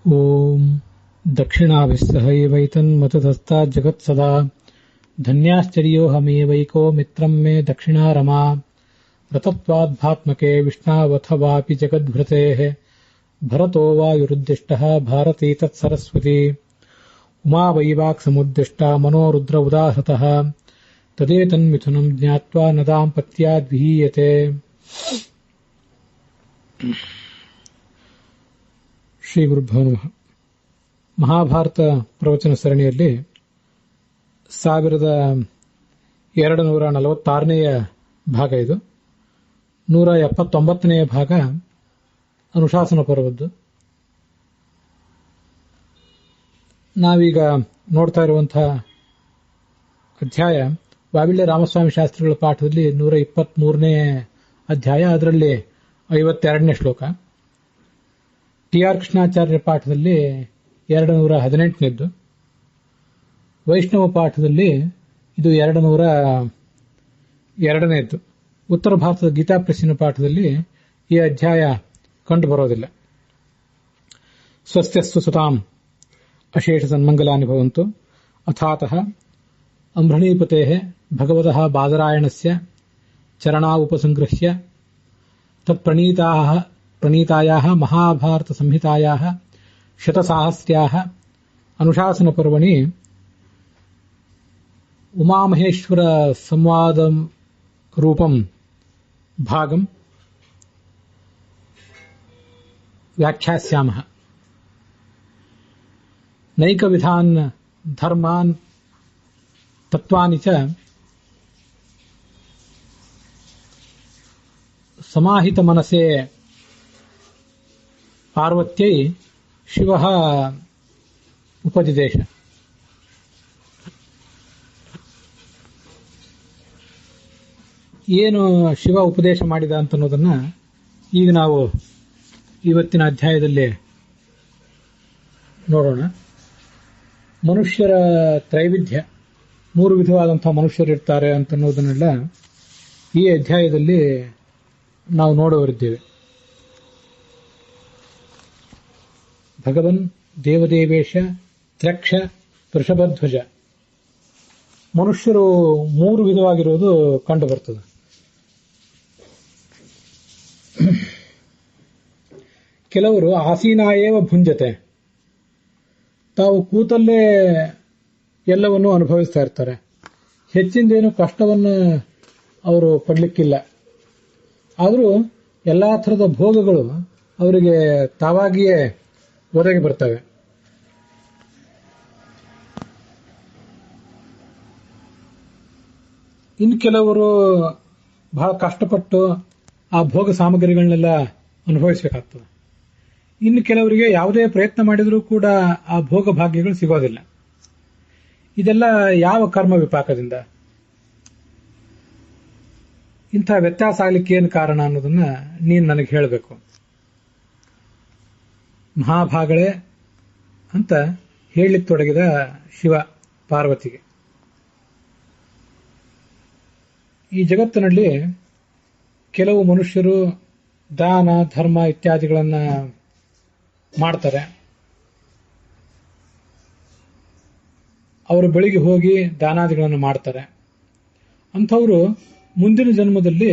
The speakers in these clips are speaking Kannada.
ಓಂ ದಕ್ಷಿಣಾಭಿಸ್ಸಹೈವೈತನ್ಮತಧಸ್ತಾಜ್ಜಗತ್ಸದಾ ಧನ್ಯಾಶ್ಚರ್ಯೋಹಮೇವೈಕೋ ಮಿತ್ರಂ ಮೇ ದಕ್ಷಿಣಾರಮಾ ರತತ್ವಾದ್ಭಾತ್ಮಕೆ ವಿಷ್ಣಾವಥವಾಪಿ ಜಗದ್ಭೃತೇಃ ಭರತೋ ವಾಯುರುದ್ದಿಷ್ಟಃ ಭಾರತೀ ತತ್ಸರಸ್ವತಿ ಉಮಾ ವೈವಾಕ್ ಸಮುದ್ದಿಷ್ಟ ಮನೋ ರುದ್ರ ಉದಾಹೃತಃ ತದೇತನ್ಮಿಥುನಂ ಜ್ಞಾತ್ವಾ ನ ದಾಂಪತ್ಯಾದ್ವಿಹೀಯತೆ. ಶ್ರೀ ಗುರುಭ್ಯೋ ನಮಃ. ಮಹಾಭಾರತ ಪ್ರವಚನ ಸರಣಿಯಲ್ಲಿ 1246ನೇ ಭಾಗ ಇದು. 179ನೇ ಭಾಗ ಅನುಶಾಸನ ಪರ್ವದ್ದು. ನಾವೀಗ ನೋಡ್ತಾ ಇರುವಂತಹ ಅಧ್ಯಾಯ ವಾವಿಳ್ಯ ರಾಮಸ್ವಾಮಿ ಶಾಸ್ತ್ರಿಗಳ ಪಾಠದಲ್ಲಿ 123ನೇ ಅಧ್ಯಾಯ, ಅದರಲ್ಲಿ 52ನೇ ಶ್ಲೋಕ. ಟಿ.ಆರ್. ಕೃಷ್ಣಾಚಾರ್ಯ ಪಾಠದಲ್ಲಿ 218ನೇದ್ದು. ವೈಷ್ಣವ ಪಾಠದಲ್ಲಿ ಇದು 202ನೇದ್ದು. ಉತ್ತರ ಭಾರತದ ಗೀತಾ ಪ್ರೆಸ್ಸಿನ ಪಾಠದಲ್ಲಿ ಈ ಅಧ್ಯಾಯ ಕಂಡುಬರೋದಿಲ್ಲ. ಸ್ವಸ್ತ್ಯಸ್ತು ಸುತಾಂ ಅಶೇಷ ಸನ್ಮಂಗಲಾನಿ ಭವಂತು. ಅಥಾತಃ ಅಂಬೃಣೀಪತೇಃ ಭಗವತಃ ಬಾದರಾಯಣಸ್ಯ ಚರಣಾ ಉಪಸಂಗೃಹ್ಯ ತತ್ಪ್ರಣೀತಾಯಾಃ ಮಹಾಭಾರತ ಸಂಹಿತಾಯಾಃ ಶತಸಾಹಸ್ರ್ಯಾಃ ಅನುಶಾಸನ ಪರ್ವಣಿ ಉಮಾಮಹೇಶ್ವರ ಸಂವಾದಂ ರೂಪಂ ಭಾಗಂ ವ್ಯಾಖ್ಯಾಸ್ಯಾಮಃ. ನೈಕವಿಧಾನ್ ಧರ್ಮಾನ್ ತತ್ವಾನಿ ಚ ಸಮಾಹಿತ ಮನಸೆ ಪಾರ್ವತ್ಯೈ ಶಿವಃ ಉಪದಿದೇಶ. ಏನು ಶಿವ ಉಪದೇಶ ಮಾಡಿದ ಅಂತನ್ನೋದನ್ನ ಈಗ ನಾವು ಇವತ್ತಿನ ಅಧ್ಯಾಯದಲ್ಲಿ ನೋಡೋಣ. ಮನುಷ್ಯರ ತ್ರೈವಿಧ್ಯ, 3 ವಿಧವಾದಂತಹ ಮನುಷ್ಯರಿರ್ತಾರೆ ಅಂತನ್ನೋದನ್ನೆಲ್ಲ ಈ ಅಧ್ಯಾಯದಲ್ಲಿ ನಾವು ನೋಡೋರಿದ್ದೇವೆ. ಭಗವನ್ ದೇವದೇವೇಶ ತ್ರಕ್ಷ ವೃಷಭಧ್ವಜ. ಮನುಷ್ಯರು 3 ವಿಧವಾಗಿರುವುದು ಕಂಡು ಬರ್ತದೆ. ಕೆಲವರು ಆಸೀನಾಯೇವ ಭುಂಜತೆ, ತಾವು ಕೂತಲ್ಲೇ ಎಲ್ಲವನ್ನೂ ಅನುಭವಿಸ್ತಾ ಇರ್ತಾರೆ. ಹೆಚ್ಚಿಂದೇನು ಕಷ್ಟವನ್ನು ಅವರು ಪಡಲಿಕ್ಕಿಲ್ಲ. ಆದರೂ ಎಲ್ಲಾ ಥರದ ಭೋಗಗಳು ಅವರಿಗೆ ತಾವಾಗಿಯೇ ಒದಗಿ ಬರ್ತವೆ. ಇನ್ನು ಕೆಲವರು ಬಹಳ ಕಷ್ಟಪಟ್ಟು ಆ ಭೋಗ ಸಾಮಗ್ರಿಗಳನ್ನೆಲ್ಲ ಅನುಭವಿಸಬೇಕಾಗ್ತದೆ. ಇನ್ನು ಕೆಲವರಿಗೆ ಯಾವುದೇ ಪ್ರಯತ್ನ ಮಾಡಿದರೂ ಕೂಡ ಆ ಭೋಗ ಭಾಗ್ಯಗಳು ಸಿಗೋದಿಲ್ಲ. ಇದೆಲ್ಲ ಯಾವ ಕರ್ಮ ವಿಪಾಕದಿಂದ ಇಂಥ ವ್ಯತ್ಯಾಸ ಆಗಲಿಕ್ಕೆ ಏನು ಕಾರಣ ಅನ್ನೋದನ್ನ ನೀನು ನನಗೆ ಹೇಳಬೇಕು. ಮಹಾಭಾಗಳೇ ಅಂತ ಹೇಳಲಿಕ್ಕೆ ತೊಡಗಿದ ಶಿವ ಪಾರ್ವತಿಗೆ. ಈ ಜಗತ್ತಿನಲ್ಲಿ ಕೆಲವು ಮನುಷ್ಯರು ದಾನ ಧರ್ಮ ಇತ್ಯಾದಿಗಳನ್ನ ಮಾಡ್ತಾರೆ. ಅವರು ಬೆಳಿಗ್ಗೆ ಹೋಗಿ ದಾನಾದಿಗಳನ್ನು ಮಾಡ್ತಾರೆ. ಅಂಥವರು ಮುಂದಿನ ಜನ್ಮದಲ್ಲಿ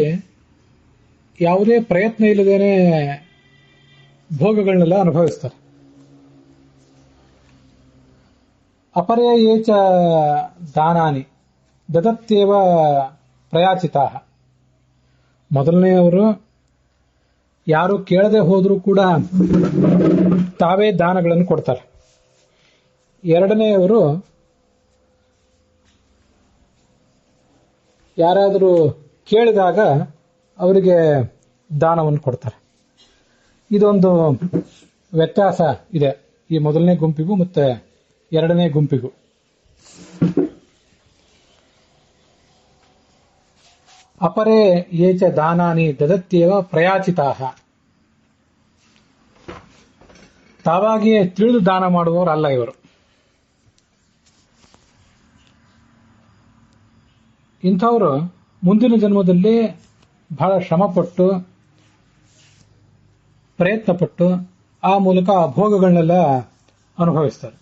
ಯಾವುದೇ ಪ್ರಯತ್ನ ಇಲ್ಲದೇನೆ ಭೋಗಗಳನ್ನೆಲ್ಲ ಅನುಭವಿಸ್ತಾರೆ. ಅಪರೇ ಏಚ ದಾನಾನಿ ದದತ್ಯೇವ ಪ್ರಯಾಚಿತಾ. ಮೊದಲನೆಯವರು ಯಾರು ಕೇಳದೆ ಹೋದರೂ ಕೂಡ ತಾವೇ ದಾನಗಳನ್ನು ಕೊಡ್ತಾರೆ. ಎರಡನೆಯವರು ಯಾರಾದರೂ ಕೇಳಿದಾಗ ಅವರಿಗೆ ದಾನವನ್ನು ಕೊಡ್ತಾರೆ. ಇದೊಂದು ವ್ಯತ್ಯಾಸ ಇದೆ ಈ ಮೊದಲನೇ ಗುಂಪಿಗೂ ಮತ್ತೆ ಎರಡನೇ ಗುಂಪಿಗೂ. ಅಪರೇ ಏಚ ದಾನಾನಿ ದದತ್ಯೇವ ಪ್ರಯಾಚಿತಾಃ. ತಾವಾಗಿಯೇ ತಿಳಿದು ದಾನ ಮಾಡುವವರಲ್ಲ ಇವರು. ಇಂಥವರು ಮುಂದಿನ ಜನ್ಮದಲ್ಲಿ ಬಹಳ ಶ್ರಮಪಟ್ಟು ಪ್ರಯತ್ನಪಟ್ಟು ಆ ಮೂಲಕ ಆ ಭೋಗಗಳನ್ನೆಲ್ಲ ಅನುಭವಿಸ್ತಾರೆ.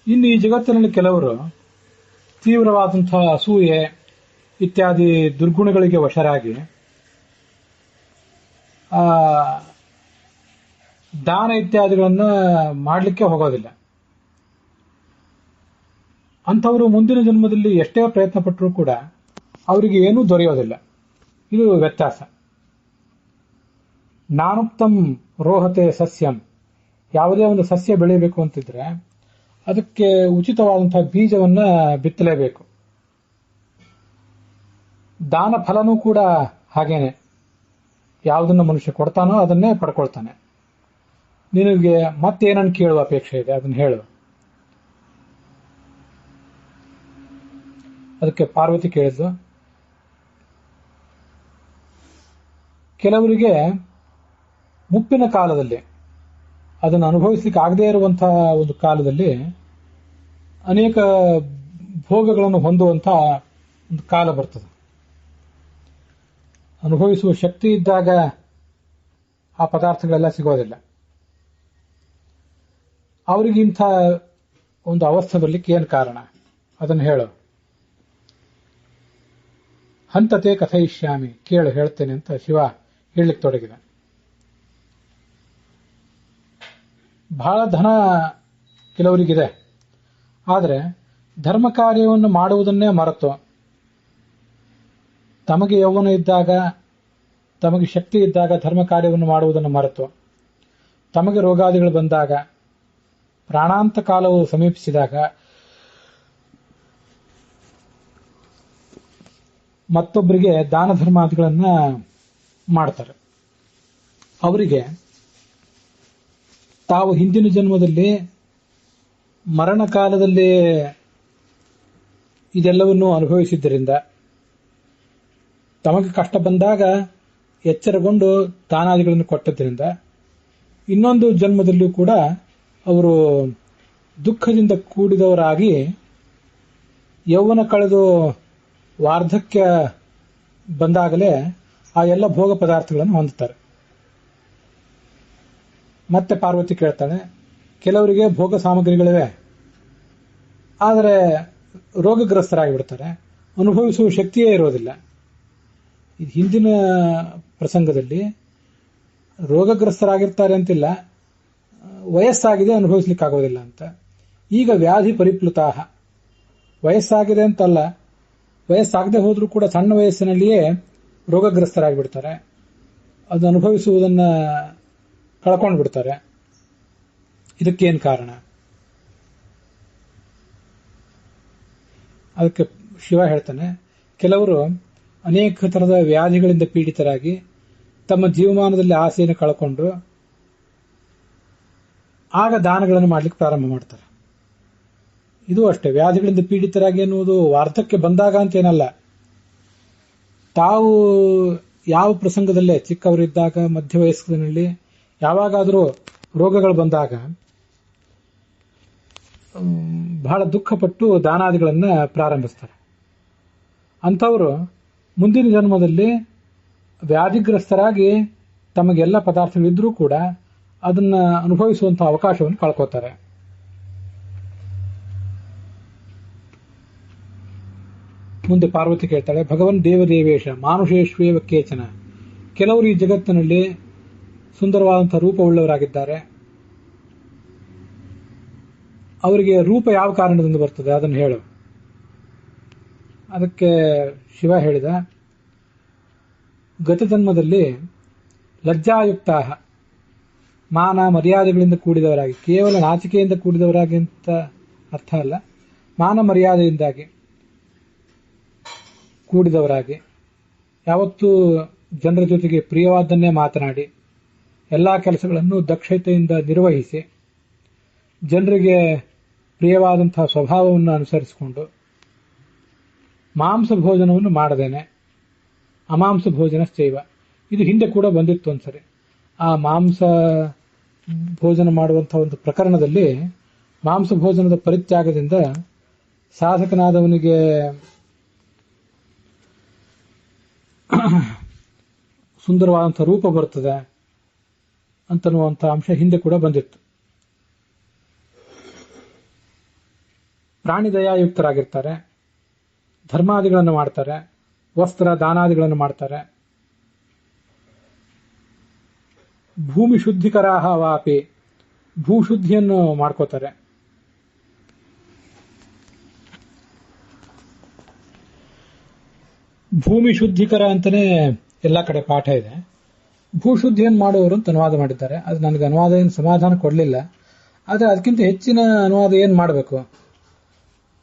ಇನ್ನು ಈ ಜಗತ್ತಿನಲ್ಲಿ ಕೆಲವರು ತೀವ್ರವಾದಂತಹ ಅಸೂಯೆ ಇತ್ಯಾದಿ ದುರ್ಗುಣಗಳಿಗೆ ವಶರಾಗಿ ದಾನ ಇತ್ಯಾದಿಗಳನ್ನ ಮಾಡಲಿಕ್ಕೆ ಹೋಗೋದಿಲ್ಲ. ಅಂಥವರು ಮುಂದಿನ ಜನ್ಮದಲ್ಲಿ ಎಷ್ಟೇ ಪ್ರಯತ್ನ ಪಟ್ಟರೂ ಕೂಡ ಅವರಿಗೆ ಏನೂ ದೊರೆಯೋದಿಲ್ಲ. ಇದು ವ್ಯತ್ಯಾಸ. ನಾನುಕ್ತಂ ರೋಹತೆ ಸಸ್ಯಂ. ಯಾವುದೇ ಒಂದು ಸಸ್ಯ ಬೆಳೆಯಬೇಕು ಅಂತಿದ್ರೆ ಅದಕ್ಕೆ ಉಚಿತವಾದಂತಹ ಬೀಜವನ್ನ ಬಿತ್ತಲೇಬೇಕು. ದಾನ ಫಲನೂ ಕೂಡ ಹಾಗೇನೆ. ಯಾವುದನ್ನ ಮನುಷ್ಯ ಕೊಡ್ತಾನೋ ಅದನ್ನೇ ಪಡ್ಕೊಳ್ತಾನೆ. ನಿನಗೆ ಮತ್ತೇನನ್ನು ಕೇಳುವ ಅಪೇಕ್ಷೆ ಇದೆ, ಅದನ್ನ ಹೇಳು. ಅದಕ್ಕೆ ಪಾರ್ವತಿ ಕೇಳಿದ್ಲು, ಕೆಲವರಿಗೆ ಮುಪ್ಪಿನ ಕಾಲದಲ್ಲಿ, ಅದನ್ನು ಅನುಭವಿಸಲಿಕ್ಕೆ ಆಗದೇ ಇರುವಂತಹ ಒಂದು ಕಾಲದಲ್ಲಿ ಅನೇಕ ಭೋಗಗಳನ್ನು ಹೊಂದುವಂತಹ ಒಂದು ಕಾಲ ಬರ್ತದೆ. ಅನುಭವಿಸುವ ಶಕ್ತಿ ಇದ್ದಾಗ ಆ ಪದಾರ್ಥಗಳೆಲ್ಲ ಸಿಗೋದಿಲ್ಲ. ಅವರಿಗೆ ಇಂಥ ಒಂದು ಅವಸ್ಥೆ ಬರಲಿಕ್ಕೆ ಏನು ಕಾರಣ, ಅದನ್ನು ಹೇಳು. ಹಂತತೆ ಕಥಯಿಷ್ಯಾಮಿ, ಕೇಳು ಹೇಳ್ತೇನೆ ಅಂತ ಶಿವ ಹೇಳಲಿಕ್ಕೆ ತೊಡಗಿದ. ಬಹಳ ಧನ ಕೆಲವರಿಗಿದೆ, ಆದರೆ ಧರ್ಮ ಕಾರ್ಯವನ್ನು ಮಾಡುವುದನ್ನೇ ಮರೆತು, ತಮಗೆ ಯೌವನ ಇದ್ದಾಗ, ತಮಗೆ ಶಕ್ತಿ ಇದ್ದಾಗ ಧರ್ಮ ಕಾರ್ಯವನ್ನು ಮಾಡುವುದನ್ನು ಮರೆತು, ತಮಗೆ ರೋಗಾದಿಗಳು ಬಂದಾಗ, ಪ್ರಾಣಾಂತ ಕಾಲವು ಸಮೀಪಿಸಿದಾಗ ಮತ್ತೊಬ್ಬರಿಗೆ ದಾನ ಧರ್ಮಾದಿಗಳನ್ನ ಮಾಡ್ತಾರೆ. ಅವರಿಗೆ ತಾವು ಹಿಂದಿನ ಜನ್ಮದಲ್ಲಿ ಮರಣ ಕಾಲದಲ್ಲಿ ಇದೆಲ್ಲವನ್ನೂ ಅನುಭವಿಸಿದ್ದರಿಂದ, ತಮಗೆ ಕಷ್ಟ ಬಂದಾಗ ಎಚ್ಚರಗೊಂಡು ದಾನಾದಿಗಳನ್ನು ಕೊಟ್ಟದ್ರಿಂದ, ಇನ್ನೊಂದು ಜನ್ಮದಲ್ಲೂ ಕೂಡ ಅವರು ದುಃಖದಿಂದ ಕೂಡಿದವರಾಗಿ ಯೌವನ ಕಳೆದು ವಾರ್ಧಕ್ಯ ಬಂದಾಗಲೇ ಆ ಎಲ್ಲ ಭೋಗ ಪದಾರ್ಥಗಳನ್ನು ಹೊಂದುತ್ತಾರೆ. ಮತ್ತೆ ಪಾರ್ವತಿ ಕೇಳ್ತಾಳೆ, ಕೆಲವರಿಗೆ ಭೋಗ ಸಾಮಗ್ರಿಗಳಿವೆ, ಆದರೆ ರೋಗಗ್ರಸ್ತರಾಗಿಬಿಡ್ತಾರೆ, ಅನುಭವಿಸುವ ಶಕ್ತಿಯೇ ಇರೋದಿಲ್ಲ. ಇದು ಹಿಂದಿನ ಪ್ರಸಂಗದಲ್ಲಿ ರೋಗಗ್ರಸ್ತರಾಗಿರ್ತಾರೆ ಅಂತಿಲ್ಲ, ವಯಸ್ಸಾಗಿದೆ ಅನುಭವಿಸ್ಲಿಕ್ಕಾಗೋದಿಲ್ಲ ಅಂತ. ಈಗ ವ್ಯಾಧಿ ಪರಿಪ್ಲುತಾಹ, ವಯಸ್ಸಾಗಿದೆ ಅಂತಲ್ಲ, ವಯಸ್ಸಾಗದೆ ಹೋದ್ರೂ ಕೂಡ ಸಣ್ಣ ವಯಸ್ಸಿನಲ್ಲಿಯೇ ರೋಗಗ್ರಸ್ತರಾಗಿಬಿಡ್ತಾರೆ, ಅದು ಅನುಭವಿಸುವುದನ್ನ ಕಳ್ಕೊಂಡು ಬಿಡ್ತಾರೆ. ಇದಕ್ಕೇನು ಕಾರಣ? ಅದಕ್ಕೆ ಶಿವ ಹೇಳ್ತಾನೆ, ಕೆಲವರು ಅನೇಕ ತರದ ವ್ಯಾಧಿಗಳಿಂದ ಪೀಡಿತರಾಗಿ ತಮ್ಮ ಜೀವಮಾನದಲ್ಲಿ ಆಸೆಯನ್ನು ಕಳ್ಕೊಂಡು ಆಗ ದಾನಗಳನ್ನು ಮಾಡಲಿಕ್ಕೆ ಪ್ರಾರಂಭ ಮಾಡ್ತಾರೆ. ಇದು ಅಷ್ಟೇ, ವ್ಯಾಧಿಗಳಿಂದ ಪೀಡಿತರಾಗಿ ಎನ್ನುವುದು ವಾರ್ಧಕ್ಯ ಬಂದಾಗ ಅಂತೇನಲ್ಲ. ತಾವು ಯಾವ ಪ್ರಸಂಗದಲ್ಲೇ ಚಿಕ್ಕವರಿದ್ದಾಗ, ಮಧ್ಯ ವಯಸ್ಕರಲ್ಲಿ ಯಾವಾಗಾದರೂ ರೋಗಗಳು ಬಂದಾಗ ಬಹಳ ದುಃಖಪಟ್ಟು ದಾನಾದಿಗಳನ್ನು ಪ್ರಾರಂಭಿಸ್ತಾರೆ. ಅಂಥವರು ಮುಂದಿನ ಜನ್ಮದಲ್ಲಿ ವ್ಯಾಧಿಗ್ರಸ್ತರಾಗಿ ತಮಗೆಲ್ಲ ಪದಾರ್ಥಗಳಿದ್ರೂ ಕೂಡ ಅದನ್ನ ಅನುಭವಿಸುವಂತಹ ಅವಕಾಶವನ್ನು ಕಳ್ಕೋತಾರೆ. ಮುಂದೆ ಪಾರ್ವತಿ ಕೇಳ್ತಾಳೆ, ಭಗವನ್ ದೇವದೇವೇಶ ಮಾನುಷೇಶ್ವೇವ ಕೇಚನ. ಕೆಲವರು ಈ ಜಗತ್ತಿನಲ್ಲಿ ಸುಂದರವಾದಂತಹ ರೂಪವುಳ್ಳವರಾಗಿದ್ದಾರೆ, ಅವರಿಗೆ ರೂಪ ಯಾವ ಕಾರಣದಿಂದ ಬರ್ತದೆ ಅದನ್ನು ಹೇಳು. ಅದಕ್ಕೆ ಶಿವ ಹೇಳಿದ, ಗತ ಜನ್ಮದಲ್ಲಿ ಲಜ್ಜಾಯುಕ್ತ, ಮಾನ ಮರ್ಯಾದೆಗಳಿಂದ ಕೂಡಿದವರಾಗಿ, ಕೇವಲ ನಾಚಿಕೆಯಿಂದ ಕೂಡಿದವರಾಗಿ ಅಂತ ಅರ್ಥ ಅಲ್ಲ, ಮಾನ ಮರ್ಯಾದೆಯಿಂದಾಗಿ ಕೂಡಿದವರಾಗಿ, ಯಾವತ್ತೂ ಜನರ ಜೊತೆಗೆ ಪ್ರಿಯವಾದನ್ನೇ ಮಾತನಾಡಿ, ಎಲ್ಲಾ ಕೆಲಸಗಳನ್ನು ದಕ್ಷತೆಯಿಂದ ನಿರ್ವಹಿಸಿ, ಜನರಿಗೆ ಪ್ರಿಯವಾದಂತಹ ಸ್ವಭಾವವನ್ನು ಅನುಸರಿಸಿಕೊಂಡು, ಮಾಂಸ ಭೋಜನವನ್ನು ಮಾಡದೇನೆ ಅಮಾಂಸ ಭೋಜನಶ್ಚೈವ. ಇದು ಹಿಂದೆ ಕೂಡ ಬಂದಿತ್ತು ಒಂದ್ಸರಿ. ಆ ಮಾಂಸ ಭೋಜನ ಮಾಡುವಂತಹ ಒಂದು ಪ್ರಕರಣದಲ್ಲಿ ಮಾಂಸ ಭೋಜನದ ಪರಿತ್ಯಾಗದಿಂದ ಸಾಧಕನಾದವನಿಗೆ ಸುಂದರವಾದಂತಹ ರೂಪ ಬರ್ತದೆ, ಅಂತನ್ನುವಂಥ ಅಂಶ ಹಿಂದೆ ಕೂಡ ಬಂದಿತ್ತು. ಪ್ರಾಣಿ ದಯಾಯುಕ್ತರಾಗಿರ್ತಾರೆ, ಧರ್ಮಾದಿಗಳನ್ನು ಮಾಡ್ತಾರೆ, ವಸ್ತ್ರ ದಾನಾದಿಗಳನ್ನು ಮಾಡ್ತಾರೆ. ಭೂಮಿ ಶುದ್ಧಿಕರಾಹ ವಾಪಿ, ಭೂಶುದ್ಧಿಯನ್ನು ಮಾಡ್ಕೋತಾರೆ. ಭೂಮಿ ಶುದ್ಧಿಕರ ಅಂತಾನೆ ಎಲ್ಲ ಕಡೆ ಪಾಠ ಇದೆ. ಭೂಶುದ್ಧಿಯನ್ನು ಮಾಡುವವರು ಅಂತ ಅನುವಾದ ಮಾಡಿದ್ದಾರೆ. ಅದು ನನಗೆ ಅನುವಾದ ಏನು ಸಮಾಧಾನ ಕೊಡಲಿಲ್ಲ. ಆದರೆ ಅದಕ್ಕಿಂತ ಹೆಚ್ಚಿನ ಅನುವಾದ ಏನು ಮಾಡಬೇಕು?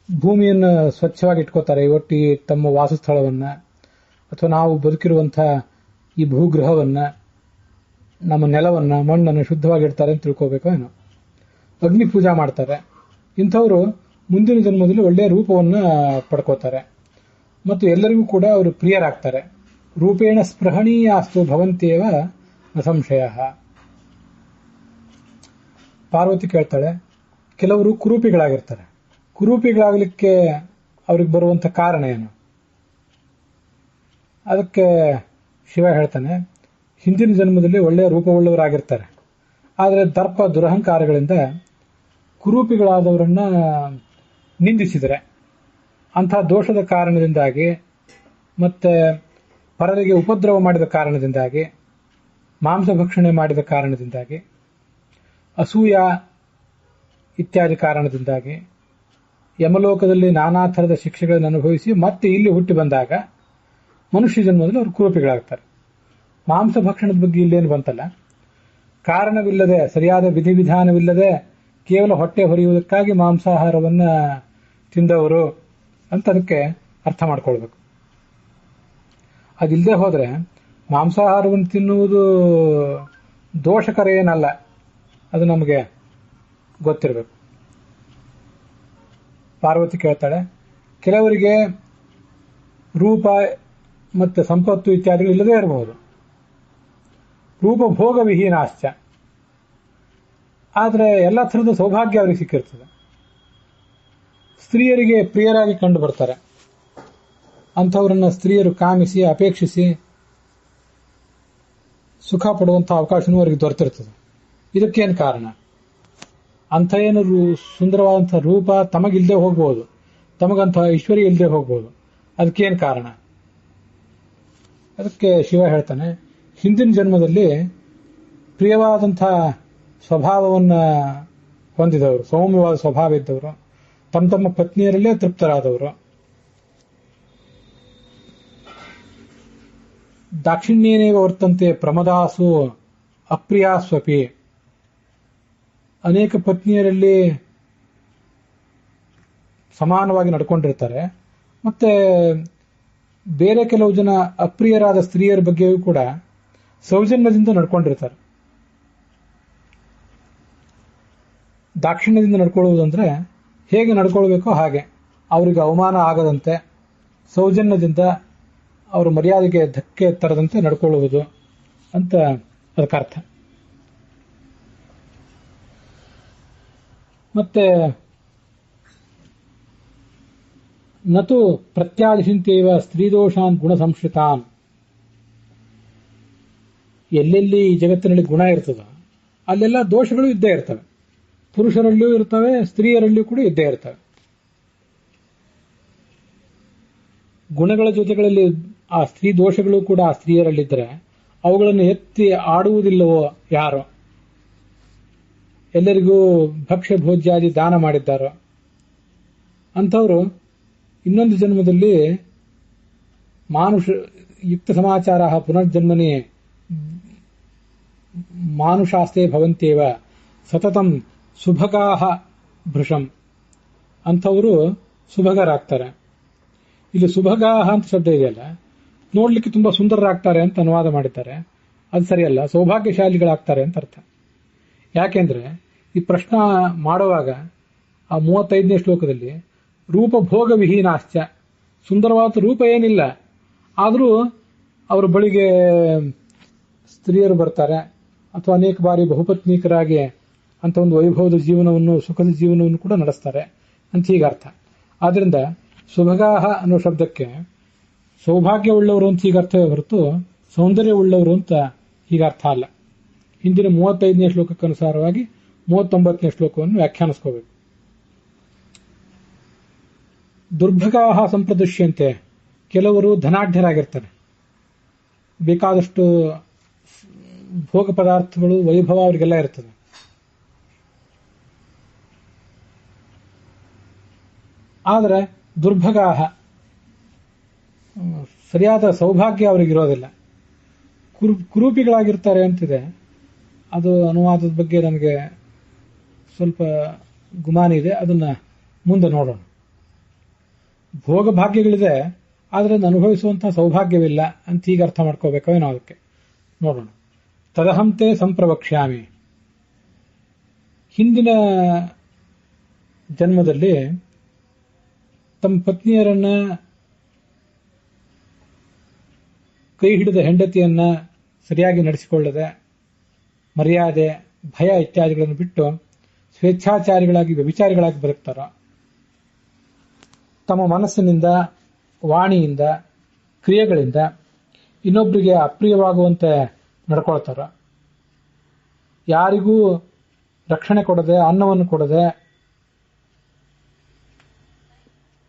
ಭೂಮಿಯನ್ನು ಸ್ವಚ್ಛವಾಗಿ ಇಟ್ಕೋತಾರೆ, ಒಟ್ಟಿ ತಮ್ಮ ವಾಸಸ್ಥಳವನ್ನ ಅಥವಾ ನಾವು ಬದುಕಿರುವಂತಹ ಈ ಭೂಗೃಹವನ್ನ, ನಮ್ಮ ನೆಲವನ್ನ, ಮಣ್ಣನ್ನು ಶುದ್ಧವಾಗಿ ಇಡ್ತಾರೆ ಅಂತ ತಿಳ್ಕೋಬೇಕು ಏನೋ. ಅಗ್ನಿ ಪೂಜಾ ಮಾಡ್ತಾರೆ. ಇಂಥವರು ಮುಂದಿನ ಜನ್ಮದಲ್ಲಿ ಒಳ್ಳೆಯ ರೂಪವನ್ನ ಪಡ್ಕೋತಾರೆ ಮತ್ತು ಎಲ್ಲರಿಗೂ ಕೂಡ ಅವರು ಪ್ರಿಯರಾಗ್ತಾರೆ. ರೂಪೇಣ ಸ್ಪೃಹಣೀಯಾಸ್ತು ಭವಂತೇವ ನ ಸಂಶಯ. ಪಾರ್ವತಿ ಕೇಳ್ತಾಳೆ, ಕೆಲವರು ಕುರೂಪಿಗಳಾಗಿರ್ತಾರೆ, ಕುರೂಪಿಗಳಾಗಲಿಕ್ಕೆ ಅವ್ರಿಗೆ ಬರುವಂತ ಕಾರಣ ಏನು? ಅದಕ್ಕೆ ಶಿವ ಹೇಳ್ತಾನೆ, ಹಿಂದಿನ ಜನ್ಮದಲ್ಲಿ ಒಳ್ಳೆಯ ರೂಪವುಳ್ಳವರಾಗಿರ್ತಾರೆ, ಆದರೆ ದರ್ಪ ದುರಹಂಕಾರಗಳಿಂದ ಕುರೂಪಿಗಳಾದವರನ್ನ ನಿಂದಿಸಿದರೆ, ಅಂಥ ದೋಷದ ಕಾರಣದಿಂದಾಗಿ ಮತ್ತೆ ಪರರಿಗೆ ಉಪದ್ರವ ಮಾಡಿದ ಕಾರಣದಿಂದಾಗಿ, ಮಾಂಸಭಕ್ಷಣೆ ಮಾಡಿದ ಕಾರಣದಿಂದಾಗಿ, ಅಸೂಯ ಇತ್ಯಾದಿ ಕಾರಣದಿಂದಾಗಿ ಯಮಲೋಕದಲ್ಲಿ ನಾನಾ ಥರದ ಶಿಕ್ಷೆಗಳನ್ನು ಅನುಭವಿಸಿ ಮತ್ತೆ ಇಲ್ಲಿ ಹುಟ್ಟಿ ಬಂದಾಗ ಮನುಷ್ಯ ಜನ್ಮದಲ್ಲಿ ಅವರು ಕುರೂಪಿಗಳಾಗ್ತಾರೆ. ಮಾಂಸಭಕ್ಷಣದ ಬಗ್ಗೆ ಇಲ್ಲೇನು ಬಂತಲ್ಲ, ಕಾರಣವಿಲ್ಲದೆ, ಸರಿಯಾದ ವಿಧಿವಿಧಾನವಿಲ್ಲದೆ ಕೇವಲ ಹೊಟ್ಟೆ ಹೊರೆಯುವುದಕ್ಕಾಗಿ ಮಾಂಸಾಹಾರವನ್ನ ತಿಂದವರು ಅಂತ ಅದಕ್ಕೆ ಅರ್ಥ ಮಾಡ್ಕೊಳ್ಬೇಕು. ಅದಿಲ್ಲದೆ ಹೋದ್ರೆ ಮಾಂಸಾಹಾರವನ್ನು ತಿನ್ನುವುದು ದೋಷಕರ ಏನಲ್ಲ, ಅದು ನಮಗೆ ಗೊತ್ತಿರಬೇಕು. ಪಾರ್ವತಿ ಕೇಳ್ತಾಳೆ, ಕೆಲವರಿಗೆ ರೂಪ ಮತ್ತೆ ಸಂಪತ್ತು ಇತ್ಯಾದಿಗಳು ಇಲ್ಲದೇ ಇರಬಹುದು, ರೂಪಭೋಗ ವಿಹೀನಾಶ್ಚ, ಆದರೆ ಎಲ್ಲ ಥರದ ಸೌಭಾಗ್ಯ ಅವರಿಗೆ ಸಿಕ್ಕಿರ್ತದೆ. ಸ್ತ್ರೀಯರಿಗೆ ಪ್ರಿಯರಾಗಿ ಕಂಡು ಬರ್ತಾರೆ, ಅಂಥವರನ್ನ ಸ್ತ್ರೀಯರು ಕಾಮಿಸಿ ಅಪೇಕ್ಷಿಸಿ ಸುಖ ಪಡುವಂತಹ ಅವಕಾಶನೂ ಅವರಿಗೆ ದೊರೆತಿರ್ತದೆ. ಇದಕ್ಕೇನು ಕಾರಣ? ಅಂಥ ಏನು ಸುಂದರವಾದಂತಹ ರೂಪ ತಮಗಿಲ್ಲದೆ ಹೋಗ್ಬೋದು, ತಮಗಂತಹ ಐಶ್ವರ್ಯ ಇಲ್ಲದೆ ಹೋಗ್ಬೋದು, ಅದಕ್ಕೇನು ಕಾರಣ? ಅದಕ್ಕೆ ಶಿವ ಹೇಳ್ತಾನೆ, ಹಿಂದಿನ ಜನ್ಮದಲ್ಲಿ ಪ್ರಿಯವಾದಂತಹ ಸ್ವಭಾವವನ್ನು ಹೊಂದಿದವರು, ಸೌಮ್ಯವಾದ ಸ್ವಭಾವ ಇದ್ದವರು, ತಮ್ಮ ತಮ್ಮ ಪತ್ನಿಯರಲ್ಲೇ ತೃಪ್ತರಾದವರು, ದಾಕ್ಷಿಣ್ಯೇನೇವ ವರ್ತಂತೆ ಪ್ರಮದಾಸು ಅಪ್ರಿಯಾಸ್ವಪಿ, ಅನೇಕ ಪತ್ನಿಯರಲ್ಲಿ ಸಮಾನವಾಗಿ ನಡ್ಕೊಂಡಿರ್ತಾರೆ. ಮತ್ತೆ ಬೇರೆ ಕೆಲವು ಜನ ಅಪ್ರಿಯರಾದ ಸ್ತ್ರೀಯರ ಬಗ್ಗೆಯೂ ಕೂಡ ಸೌಜನ್ಯದಿಂದ ನಡ್ಕೊಂಡಿರ್ತಾರೆ. ದಾಕ್ಷಿಣ್ಯದಿಂದ ನಡ್ಕೊಳ್ಳುವುದಂದ್ರೆ ಹೇಗೆ ನಡ್ಕೊಳ್ಬೇಕೋ ಹಾಗೆ, ಅವರಿಗೆ ಅವಮಾನ ಆಗದಂತೆ ಸೌಜನ್ಯದಿಂದ ಅವರ ಮರ್ಯಾದೆಗೆ ಧಕ್ಕೆ ತರದಂತೆ ನಡ್ಕೊಳ್ಳುವುದು ಅಂತ ಅದಕ್ಕರ್ಥ. ಮತ್ತೆ ನತು ಪ್ರತ್ಯಾದಿಶಂತೇವ ಸ್ತ್ರೀದೋಷಾನ್ ಗುಣ ಸಂಶ್ರಿತಾನ್, ಎಲ್ಲೆಲ್ಲಿ ಈ ಜಗತ್ತಿನಲ್ಲಿ ಗುಣ ಇರ್ತದೋ ಅಲ್ಲೆಲ್ಲ ದೋಷಗಳು ಇದ್ದೇ ಇರ್ತವೆ. ಪುರುಷರಲ್ಲಿಯೂ ಇರ್ತವೆ, ಸ್ತ್ರೀಯರಲ್ಲಿಯೂ ಕೂಡ ಇದ್ದೇ ಇರ್ತವೆ. ಗುಣಗಳ ಜೊತೆಗಳಲ್ಲಿ ಆ ಸ್ತ್ರೀ ದೋಷಗಳು ಕೂಡ ಆ ಸ್ತ್ರೀಯರಲ್ಲಿದ್ದರೆ ಅವುಗಳನ್ನು ಎತ್ತಿ ಆಡುವುದಿಲ್ಲವೋ ಯಾರೋ, ಎಲ್ಲರಿಗೂ ಭಕ್ಷ್ಯ ಭೋಜ್ಯಾದಿ ದಾನ ಮಾಡಿದ್ದಾರೋ ಅಂಥವರು ಇನ್ನೊಂದು ಜನ್ಮದಲ್ಲಿ ಮಾನುಷ ಯುಕ್ತ ಸಮಾಚಾರ ಪುನರ್ಜನ್ಮನಿ ಮಾನುಷಾಸ್ತೆ ಭವಂತೇವ ಸತತಂ ಸುಭಗಾಹ ಭೃಶಂ, ಅಂಥವರು ಸುಭಗರಾಗ್ತಾರೆ. ಇಲ್ಲಿ ಸುಭಗಾಹ ಅಂತ ಶಬ್ದ ಇದೆಯಲ್ಲ, ನೋಡ್ಲಿಕ್ಕೆ ತುಂಬಾ ಸುಂದರರಾಗ್ತಾರೆ ಅಂತ ಅನುವಾದ ಮಾಡಿದ್ದಾರೆ. ಅದು ಸರಿಯಲ್ಲ, ಸೌಭಾಗ್ಯಶಾಲಿಗಳಾಗ್ತಾರೆ ಅಂತ ಅರ್ಥ. ಯಾಕೆಂದ್ರೆ ಈ ಪ್ರಶ್ನೆ ಮಾಡುವಾಗ ಆ 35ನೇ ಶ್ಲೋಕದಲ್ಲಿ ರೂಪಭೋಗ ವಿಹೀನಾಶ್ಚ, ಸುಂದರವಾದ ರೂಪ ಏನಿಲ್ಲ, ಆದರೂ ಅವರ ಬಳಿಗೆ ಸ್ತ್ರೀಯರು ಬರ್ತಾರೆ ಅಥವಾ ಅನೇಕ ಬಾರಿ ಬಹುಪತ್ನೀಕರಾಗಿ ಅಂತ ಒಂದು ವೈಭವದ ಜೀವನವನ್ನು, ಸುಖದ ಜೀವನವನ್ನು ಕೂಡ ನಡೆಸ್ತಾರೆ ಅಂತ ಹೀಗೆ ಅರ್ಥ. ಆದ್ರಿಂದ ಸುಭಗಾಹ ಅನ್ನೋ ಶಬ್ದಕ್ಕೆ ಸೌಭಾಗ್ಯವುಳ್ಳವರು ಅಂತ ಹೀಗೆ ಅರ್ಥವೇ ಹೊರತು ಸೌಂದರ್ಯವುಳ್ಳವರು ಅಂತ ಹೀಗೆ ಅರ್ಥ ಅಲ್ಲ. ಹಿಂದಿನ 35ನೇ ಶ್ಲೋಕಕ್ಕನುಸಾರವಾಗಿ 39ನೇ ಶ್ಲೋಕವನ್ನು ವ್ಯಾಖ್ಯಾನಿಸ್ಕೋಬೇಕು. ದುರ್ಭಗಾಹ ಸಂಪ್ರದುಷ್ಯಂತೆ, ಕೆಲವರು ಧನಾಢ್ಯರಾಗಿರ್ತಾರೆ, ಬೇಕಾದಷ್ಟು ಭೋಗ ಪದಾರ್ಥಗಳು ವೈಭವ ಅವರಿಗೆಲ್ಲ ಇರ್ತದೆ. ಆದರೆ ದುರ್ಭಗಾಹ, ಸರಿಯಾದ ಸೌಭಾಗ್ಯ ಅವರಿಗಿರೋದಿಲ್ಲ, ಕುರೂಪಿಗಳಾಗಿರ್ತಾರೆ ಅಂತಿದೆ. ಅದು ಅನುವಾದದ ಬಗ್ಗೆ ನನಗೆ ಸ್ವಲ್ಪ ಗುಮಾನಿ ಇದೆ, ಅದನ್ನ ಮುಂದೆ ನೋಡೋಣ. ಭೋಗ ಭಾಗ್ಯಗಳಿದೆ, ಆದರೆ ಅದನ್ನು ಅನುಭವಿಸುವಂತಹ ಸೌಭಾಗ್ಯವಿಲ್ಲ ಅಂತ ಈಗ ಅರ್ಥ ಮಾಡ್ಕೋಬೇಕೋ ಏನೋ, ಅದಕ್ಕೆ ನೋಡೋಣ. ತದಹಂತೆ ಸಂಪ್ರವಕ್ಷ್ಯಾಮಿ, ಹಿಂದಿನ ಜನ್ಮದಲ್ಲಿ ತಮ್ಮ ಪತ್ನಿಯರನ್ನ ಕೈ ಹಿಡಿದ ಹೆಂಡತಿಯನ್ನ ಸರಿಯಾಗಿ ನಡೆಸಿಕೊಳ್ಳದೆ ಮರ್ಯಾದೆ, ಭಯ ಇತ್ಯಾದಿಗಳನ್ನು ಬಿಟ್ಟು ಸ್ವೇಚ್ಛಾಚಾರಿಗಳಾಗಿ ವ್ಯಭಿಚಾರಿಗಳಾಗಿ ಬದುಕ್ತಾರೋ, ತಮ್ಮ ಮನಸ್ಸಿನಿಂದ, ವಾಣಿಯಿಂದ, ಕ್ರಿಯೆಗಳಿಂದ ಇನ್ನೊಬ್ಬರಿಗೆ ಅಪ್ರಿಯವಾಗುವಂತೆ ನಡ್ಕೊಳ್ತಾರೋ, ಯಾರಿಗೂ ರಕ್ಷಣೆ ಕೊಡದೆ, ಅನ್ನವನ್ನು ಕೊಡದೆ,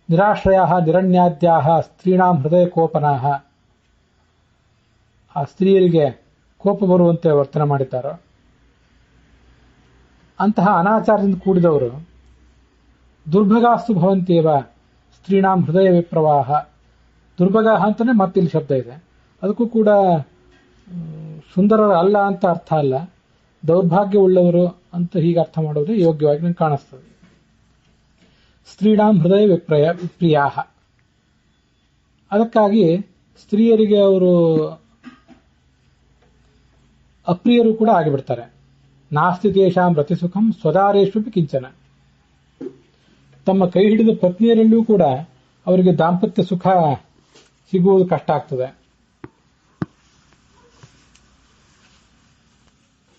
ನಿರಾಶ್ರಯ ನಿರಣ್ಯಾದ್ಯಾ ಸ್ತ್ರೀಣಾಂ ಹೃದಯ ಕೋಪನಾಹ, ಆ ಸ್ತ್ರೀಯರಿಗೆ ಕೋಪ ಬರುವಂತೆ ವರ್ತನೆ ಮಾಡಿದ್ದಾರೋ, ಅಂತಹ ಅನಾಚಾರದಿಂದ ಕೂಡಿದವರು ದುರ್ಭಗಾಸ್ತು ಭವಂತೇವ ಸ್ತ್ರೀಣಾಂ ಹೃದಯ ವಿಪ್ರವಾಹ. ದುರ್ಭಗ ಅಂತಾನೆ ಮತ್ತಿಲ್ಲಿ ಶಬ್ದ ಇದೆ, ಅದಕ್ಕೂ ಕೂಡ ಸುಂದರರ ಅಲ್ಲ ಅಂತ ಅರ್ಥ ಅಲ್ಲ, ದೌರ್ಭಾಗ್ಯವುಳ್ಳವರು ಅಂತ ಹೀಗೆ ಅರ್ಥ ಮಾಡೋದೇ ಯೋಗ್ಯವಾಗಿ ನನಗೆ ಕಾಣಿಸ್ತದೆ. ಸ್ತ್ರೀಣಾಂ ಹೃದಯ ವಿಪ್ರಿಯಾ, ಅದಕ್ಕಾಗಿ ಸ್ತ್ರೀಯರಿಗೆ ಅವರು ಅಪ್ರಿಯರು ಕೂಡ ಆಗಿಬಿಡ್ತಾರೆ. ನಾಸ್ತಿ ತೇಷಾಂ ರತಿಸುಖಂ ಸ್ವದಾರೇಶ್ವಪಿ ಕಿಂಚನ, ತಮ್ಮ ಕೈ ಹಿಡಿದ ಪತ್ನಿಯರಲ್ಲೂ ಕೂಡ ಅವರಿಗೆ ದಾಂಪತ್ಯ ಸುಖ ಸಿಗುವುದು ಕಷ್ಟ ಆಗ್ತದೆ.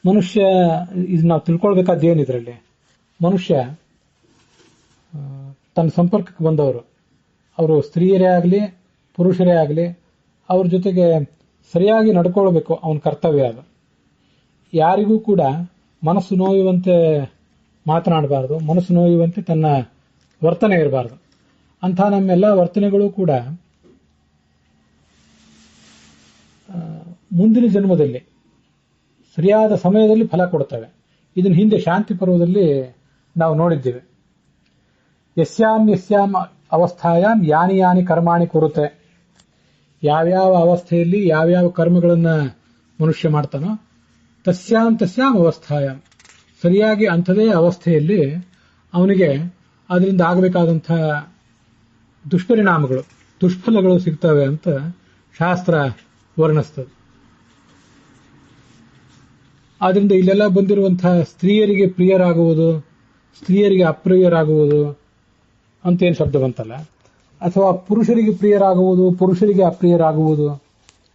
ಮನುಷ್ಯ, ಇದು ನಾವು ತಿಳ್ಕೊಳ್ಬೇಕಾದ್ದೇನು ಇದರಲ್ಲಿ, ಮನುಷ್ಯ ತನ್ನ ಸಂಪರ್ಕಕ್ಕೆ ಬಂದವರು, ಅವರು ಸ್ತ್ರೀಯರೇ ಆಗಲಿ ಪುರುಷರೇ ಆಗಲಿ, ಅವ್ರ ಜೊತೆಗೆ ಸರಿಯಾಗಿ ನಡ್ಕೊಳ್ಬೇಕು, ಅವನ ಕರ್ತವ್ಯ ಅದು. ಯಾರಿಗೂ ಕೂಡ ಮನಸ್ಸು ನೋಯುವಂತೆ ಮಾತನಾಡಬಾರದು, ಮನಸ್ಸು ನೋಯುವಂತೆ ತನ್ನ ವರ್ತನೆ ಇರಬಾರದು. ಅಂಥ ನಮ್ಮೆಲ್ಲ ವರ್ತನೆಗಳು ಕೂಡ ಮುಂದಿನ ಜನ್ಮದಲ್ಲಿ ಸರಿಯಾದ ಸಮಯದಲ್ಲಿ ಫಲ ಕೊಡುತ್ತವೆ. ಇದನ್ನು ಹಿಂದೆ ಶಾಂತಿ ಪರ್ವದಲ್ಲಿ ನಾವು ನೋಡಿದ್ದೇವೆ. ಯಸ್ಯಾಂ ಅವಸ್ಥಾಯಾಂ ಯಾನಿ ಯಾನಿ ಕರ್ಮಾಣಿ ಕುರುತೆ, ಯಾವ್ಯಾವ ಅವಸ್ಥೆಯಲ್ಲಿ ಯಾವ್ಯಾವ ಕರ್ಮಗಳನ್ನ ಮನುಷ್ಯ ಮಾಡ್ತಾನೋ, ತಸ್ಯಾಂ ಅವಸ್ಥಾಯಾಂ, ಸರಿಯಾಗಿ ಅಂಥದೇ ಅವಸ್ಥೆಯಲ್ಲಿ ಅವನಿಗೆ ಅದರಿಂದ ಆಗಬೇಕಾದಂಥ ದುಷ್ಪರಿಣಾಮಗಳು, ದುಷ್ಫಲಗಳು ಸಿಗ್ತವೆ ಅಂತ ಶಾಸ್ತ್ರ ವರ್ಣಿಸ್ತದೆ. ಆದ್ರಿಂದ ಇಲ್ಲೆಲ್ಲ ಬಂದಿರುವಂತಹ ಸ್ತ್ರೀಯರಿಗೆ ಪ್ರಿಯರಾಗುವುದು, ಸ್ತ್ರೀಯರಿಗೆ ಅಪ್ರಿಯರಾಗುವುದು ಅಂತೇನು ಶಬ್ದ ಬಂತಲ್ಲ, ಅಥವಾ ಪುರುಷರಿಗೆ ಪ್ರಿಯರಾಗುವುದು, ಪುರುಷರಿಗೆ ಅಪ್ರಿಯರಾಗುವುದು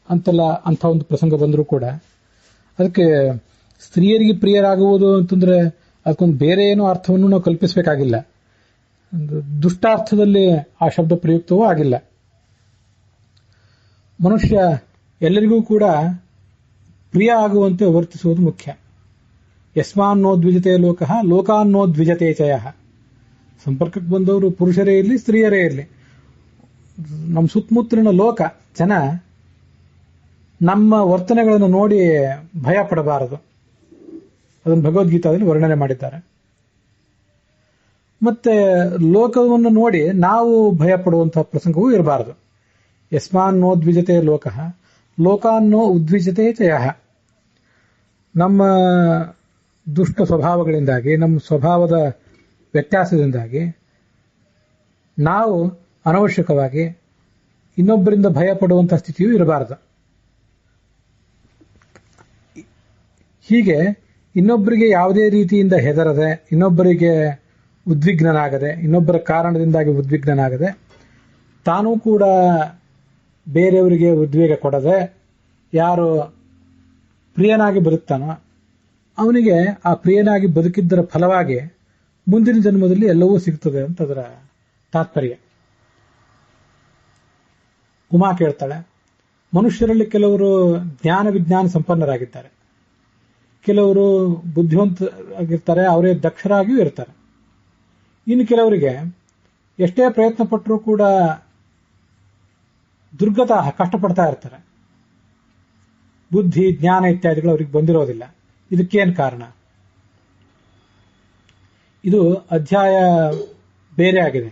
ಅಂತೆಲ್ಲ ಅಂಥ ಒಂದು ಪ್ರಸಂಗ ಬಂದರೂ ಕೂಡ ಅದಕ್ಕೆ ಸ್ತ್ರೀಯರಿಗೆ ಪ್ರಿಯರಾಗುವುದು ಅಂತಂದ್ರೆ ಅದಕ್ಕೊಂದು ಬೇರೆ ಏನೋ ಅರ್ಥವನ್ನು ನಾವು ಕಲ್ಪಿಸಬೇಕಾಗಿಲ್ಲ. ದುಷ್ಟಾರ್ಥದಲ್ಲಿ ಆ ಶಬ್ದ ಪ್ರಯುಕ್ತವೂ ಆಗಿಲ್ಲ. ಮನುಷ್ಯ ಎಲ್ಲರಿಗೂ ಕೂಡ ಪ್ರಿಯ ಆಗುವಂತೆ ವರ್ತಿಸುವುದು ಮುಖ್ಯ. ಯಸ್ಮಾನ್ನೋ ದ್ವಿಜತೆ ಲೋಕಃ ಲೋಕಾನ್ನೋ ದ್ವಿಜತೆ ಚಯ. ಸಂಪರ್ಕಕ್ಕೆ ಬಂದವರು ಪುರುಷರೇ ಇರಲಿ ಸ್ತ್ರೀಯರೇ ಇರಲಿ, ನಮ್ಮ ಸುತ್ತಮುತ್ತಲಿನ ಲೋಕ ಜನ ನಮ್ಮ ವರ್ತನೆಗಳನ್ನು ನೋಡಿ ಭಯ ಪಡಬಾರದು. ಅದನ್ನು ಭಗವದ್ಗೀತಾದಲ್ಲಿ ವರ್ಣನೆ ಮಾಡಿದ್ದಾರೆ. ಮತ್ತೆ ಲೋಕವನ್ನು ನೋಡಿ ನಾವು ಭಯ ಪಡುವಂತಹ ಪ್ರಸಂಗವೂ ಇರಬಾರದು. ಯಸ್ಮಾನ್ನೋ ದ್ವಿಜತೆ ಲೋಕಃ ಲೋಕಾನ್ನೋ ಉದ್ವಿಜತೆ ಚಯ. ನಮ್ಮ ದುಷ್ಟ ಸ್ವಭಾವಗಳಿಂದಾಗಿ, ನಮ್ಮ ಸ್ವಭಾವದ ವ್ಯತ್ಯಾಸದಿಂದಾಗಿ ನಾವು ಅನವಶ್ಯಕವಾಗಿ ಇನ್ನೊಬ್ಬರಿಂದ ಭಯ ಪಡುವಂತಹ ಸ್ಥಿತಿಯೂ ಇರಬಾರದು. ಹೀಗೆ ಇನ್ನೊಬ್ಬರಿಗೆ ಯಾವುದೇ ರೀತಿಯಿಂದ ಹೆದರದೆ, ಇನ್ನೊಬ್ಬರಿಗೆ ಉದ್ವಿಗ್ನನಾಗದೆ, ಇನ್ನೊಬ್ಬರ ಕಾರಣದಿಂದಾಗಿ ಉದ್ವಿಗ್ನನಾಗದೆ, ತಾನೂ ಕೂಡ ಬೇರೆಯವರಿಗೆ ಉದ್ವೇಗ ಕೊಡದೆ, ಯಾರು ಪ್ರಿಯನಾಗಿ ಬದುಕ್ತಾನೋ ಅವನಿಗೆ ಆ ಪ್ರಿಯನಾಗಿ ಬದುಕಿದ್ದರ ಫಲವಾಗಿ ಮುಂದಿನ ಜನ್ಮದಲ್ಲಿ ಎಲ್ಲವೂ ಸಿಗ್ತದೆ ಅಂತ ಅದರ ತಾತ್ಪರ್ಯ. ಉಮಾ ಕೇಳ್ತಾಳೆ, ಮನುಷ್ಯರಲ್ಲಿ ಕೆಲವರು ಜ್ಞಾನ ವಿಜ್ಞಾನ ಸಂಪನ್ನರಾಗಿದ್ದಾರೆ, ಕೆಲವರು ಬುದ್ಧಿವಂತರಾಗಿರ್ತಾರೆ, ಅವರೇ ದಕ್ಷರಾಗಿಯೂ ಇರ್ತಾರೆ. ಇನ್ನು ಕೆಲವರಿಗೆ ಎಷ್ಟೇ ಪ್ರಯತ್ನ ಪಟ್ಟರೂ ಕೂಡ ದುರ್ಗತ ಕಷ್ಟಪಡ್ತಾ ಇರ್ತಾರೆ. ಬುದ್ಧಿ ಜ್ಞಾನ ಇತ್ಯಾದಿಗಳು ಅವರಿಗೆ ಬಂದಿರೋದಿಲ್ಲ. ಇದಕ್ಕೇನು ಕಾರಣ? ಇದು ಅಧ್ಯಾಯ ಬೇರೆ ಆಗಿದೆ.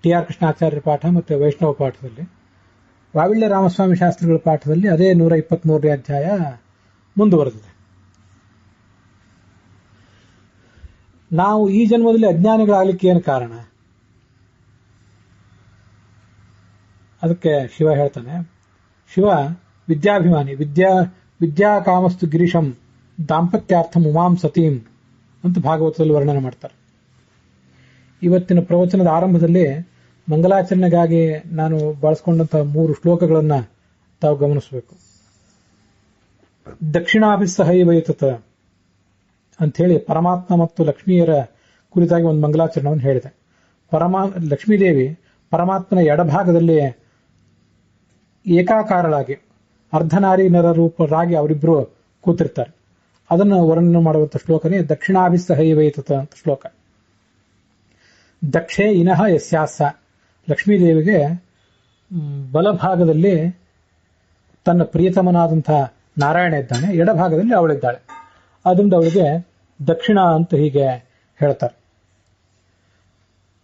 ಟಿ.ಆರ್. ಕೃಷ್ಣಾಚಾರ್ಯರ ಪಾಠ ಮತ್ತು ವೈಷ್ಣವ ಪಾಠದಲ್ಲಿ. ವಾವಿಳ್ಯ ರಾಮಸ್ವಾಮಿ ಶಾಸ್ತ್ರಿಗಳ ಪಾಠದಲ್ಲಿ ಅದೇ 123ನೇ ಅಧ್ಯಾಯ ಮುಂದುವರೆದಿದೆ. ನಾವು ಈ ಜನ್ಮದಲ್ಲಿ ಅಜ್ಞಾನಿಗಳಾಗಲಿಕ್ಕೆ ಏನು ಕಾರಣ? ಅದಕ್ಕೆ ಶಿವ ಹೇಳ್ತಾನೆ, ಶಿವ ವಿದ್ಯಾಭಿಮಾನಿ, ವಿದ್ಯಾ ಕಾಮಸ್ತು ಗಿರೀಶಂ ದಾಂಪತ್ಯಾರ್ಥಂ ಉಮಾಂ ಸತೀಂ ಅಂತ ಭಾಗವತದಲ್ಲಿ ವರ್ಣನೆ ಮಾಡ್ತಾರೆ. ಇವತ್ತಿನ ಪ್ರವಚನದ ಆರಂಭದಲ್ಲಿ ಮಂಗಲಾಚರಣೆಗಾಗಿ ನಾನು ಬಳಸಿಕೊಂಡಂತಹ 3 ಶ್ಲೋಕಗಳನ್ನು ತಾವು ಗಮನಿಸಬೇಕು. ದಕ್ಷಿಣಾಭಿಸ್ಸಹೈವೈತತ ಅಂಥೇಳಿ ಪರಮಾತ್ಮ ಮತ್ತು ಲಕ್ಷ್ಮಿಯರ ಕುರಿತಾಗಿ ಒಂದು ಮಂಗಲಾಚರಣೆಯನ್ನು ಹೇಳಿದೆ. ಲಕ್ಷ್ಮೀದೇವಿ ಪರಮಾತ್ಮನ ಎಡಭಾಗದಲ್ಲಿ ಏಕಾಕಾರಳಾಗಿ ಅರ್ಧನಾರಿ ನರ ರೂಪರಾಗಿ ಅವರಿಬ್ಬರು ಕೂತಿರ್ತಾರೆ. ಅದನ್ನು ವರ್ಣನೆ ಮಾಡುವಂಥ ಶ್ಲೋಕನೇ ದಕ್ಷಿಣಾಭಿಸ್ಸಹೈವೈತತ ಅಂತ ಶ್ಲೋಕ. ದಕ್ಷೇ ಇನಃ ಯಸ್ಯಾಸ, ಲಕ್ಷ್ಮೀದೇವಿಗೆ ಬಲಭಾಗದಲ್ಲಿ ತನ್ನ ಪ್ರಿಯತಮನಾದಂತಹ ನಾರಾಯಣ ಇದ್ದಾನೆ, ಎಡಭಾಗದಲ್ಲಿ ಅವಳಿದ್ದಾಳೆ. ಅದರಿಂದ ಅವಳಿಗೆ ದಕ್ಷಿಣ ಅಂತ ಹೀಗೆ ಹೇಳ್ತಾರೆ.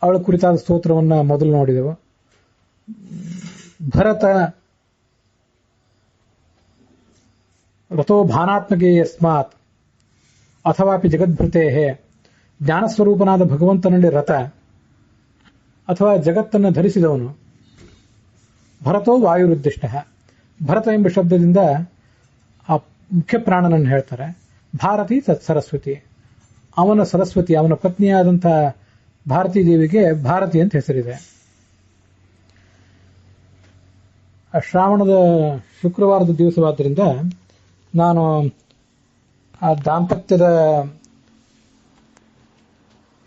ಅವಳ ಕುರಿತಾದ ಸ್ತೋತ್ರವನ್ನ ಮೊದಲು ನೋಡಿದೆವು. ಭರತ ರಥೋ ಭಾನಾತ್ಮಕೆ ಯಸ್ಮಾತ್ ಅಥವಾಪಿ ಜಗದ್ಭೃತೆ, ಜ್ಞಾನಸ್ವರೂಪನಾದ ಭಗವಂತನಲ್ಲಿ ರಥ ಅಥವಾ ಜಗತ್ತನ್ನು ಧರಿಸಿದವನು. ಭರತೋ ವಾಯುರುದ್ದಿಷ್ಟ, ಭರತ ಎಂಬ ಶಬ್ದದಿಂದ ಆ ಮುಖ್ಯ ಪ್ರಾಣನನ್ನು ಹೇಳ್ತಾರೆ. ಭಾರತಿ ತತ್ ಸರಸ್ವತಿ, ಅವನ ಸರಸ್ವತಿ, ಅವನ ಪತ್ನಿಯಾದಂತಹ ಭಾರತೀ ದೇವಿಗೆ ಭಾರತಿ ಅಂತ ಹೆಸರಿದೆ. ಶ್ರಾವಣದ ಶುಕ್ರವಾರದ ದಿವಸವಾದ್ದರಿಂದ ನಾನು ಆ ದಾಂಪತ್ಯದ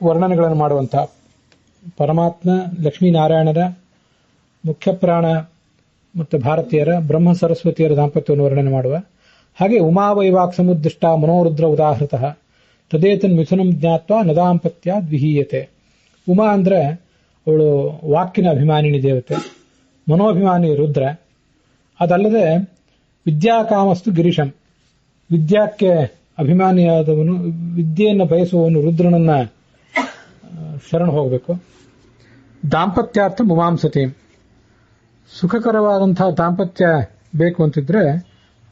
ವರ್ಣನೆಗಳನ್ನು ಮಾಡುವಂಥ ಪರಮಾತ್ಮ ಲಕ್ಷ್ಮೀನಾರಾಯಣರ ಮುಖ್ಯ ಪ್ರಾಣ ಮತ್ತು ಭಾರತೀಯರ ಬ್ರಹ್ಮ ಸರಸ್ವತಿಯರ ದಾಂಪತ್ಯವನ್ನು ವರ್ಣನೆ ಮಾಡುವ ಹಾಗೆ ಉಮಾವೈವಾಕ್ ಸಮುದ್ದಿಷ್ಟ ಮನೋರುದ್ರ ಉದಾಹೃತ ತದೇತನ್ ಮಿಥುನಂ ಜ್ಞಾತ್ವ ನದಾಂಪತ್ಯ ದ್ವಿಹೀಯತೆ. ಉಮಾ ಅಂದ್ರೆ ಅವಳು ವಾಕಿನ ಅಭಿಮಾನಿನಿ ದೇವತೆ, ಮನೋಭಿಮಾನಿ ರುದ್ರ. ಅದಲ್ಲದೆ ವಿದ್ಯಾಕಾಮಸ್ತು ಗಿರೀಶಂ, ವಿದ್ಯಾಕ್ಕೆ ಅಭಿಮಾನಿಯಾದವನು, ವಿದ್ಯೆಯನ್ನು ಬಯಸುವವನು ರುದ್ರನನ್ನ ಶರಣ ಹೋಗಬೇಕು. ದಾಂಪತ್ಯಾರ್ಥ ಮುಮಾಂಸತಿ, ಸುಖಕರವಾದಂತಹ ದಾಂಪತ್ಯ ಬೇಕು ಅಂತಿದ್ರೆ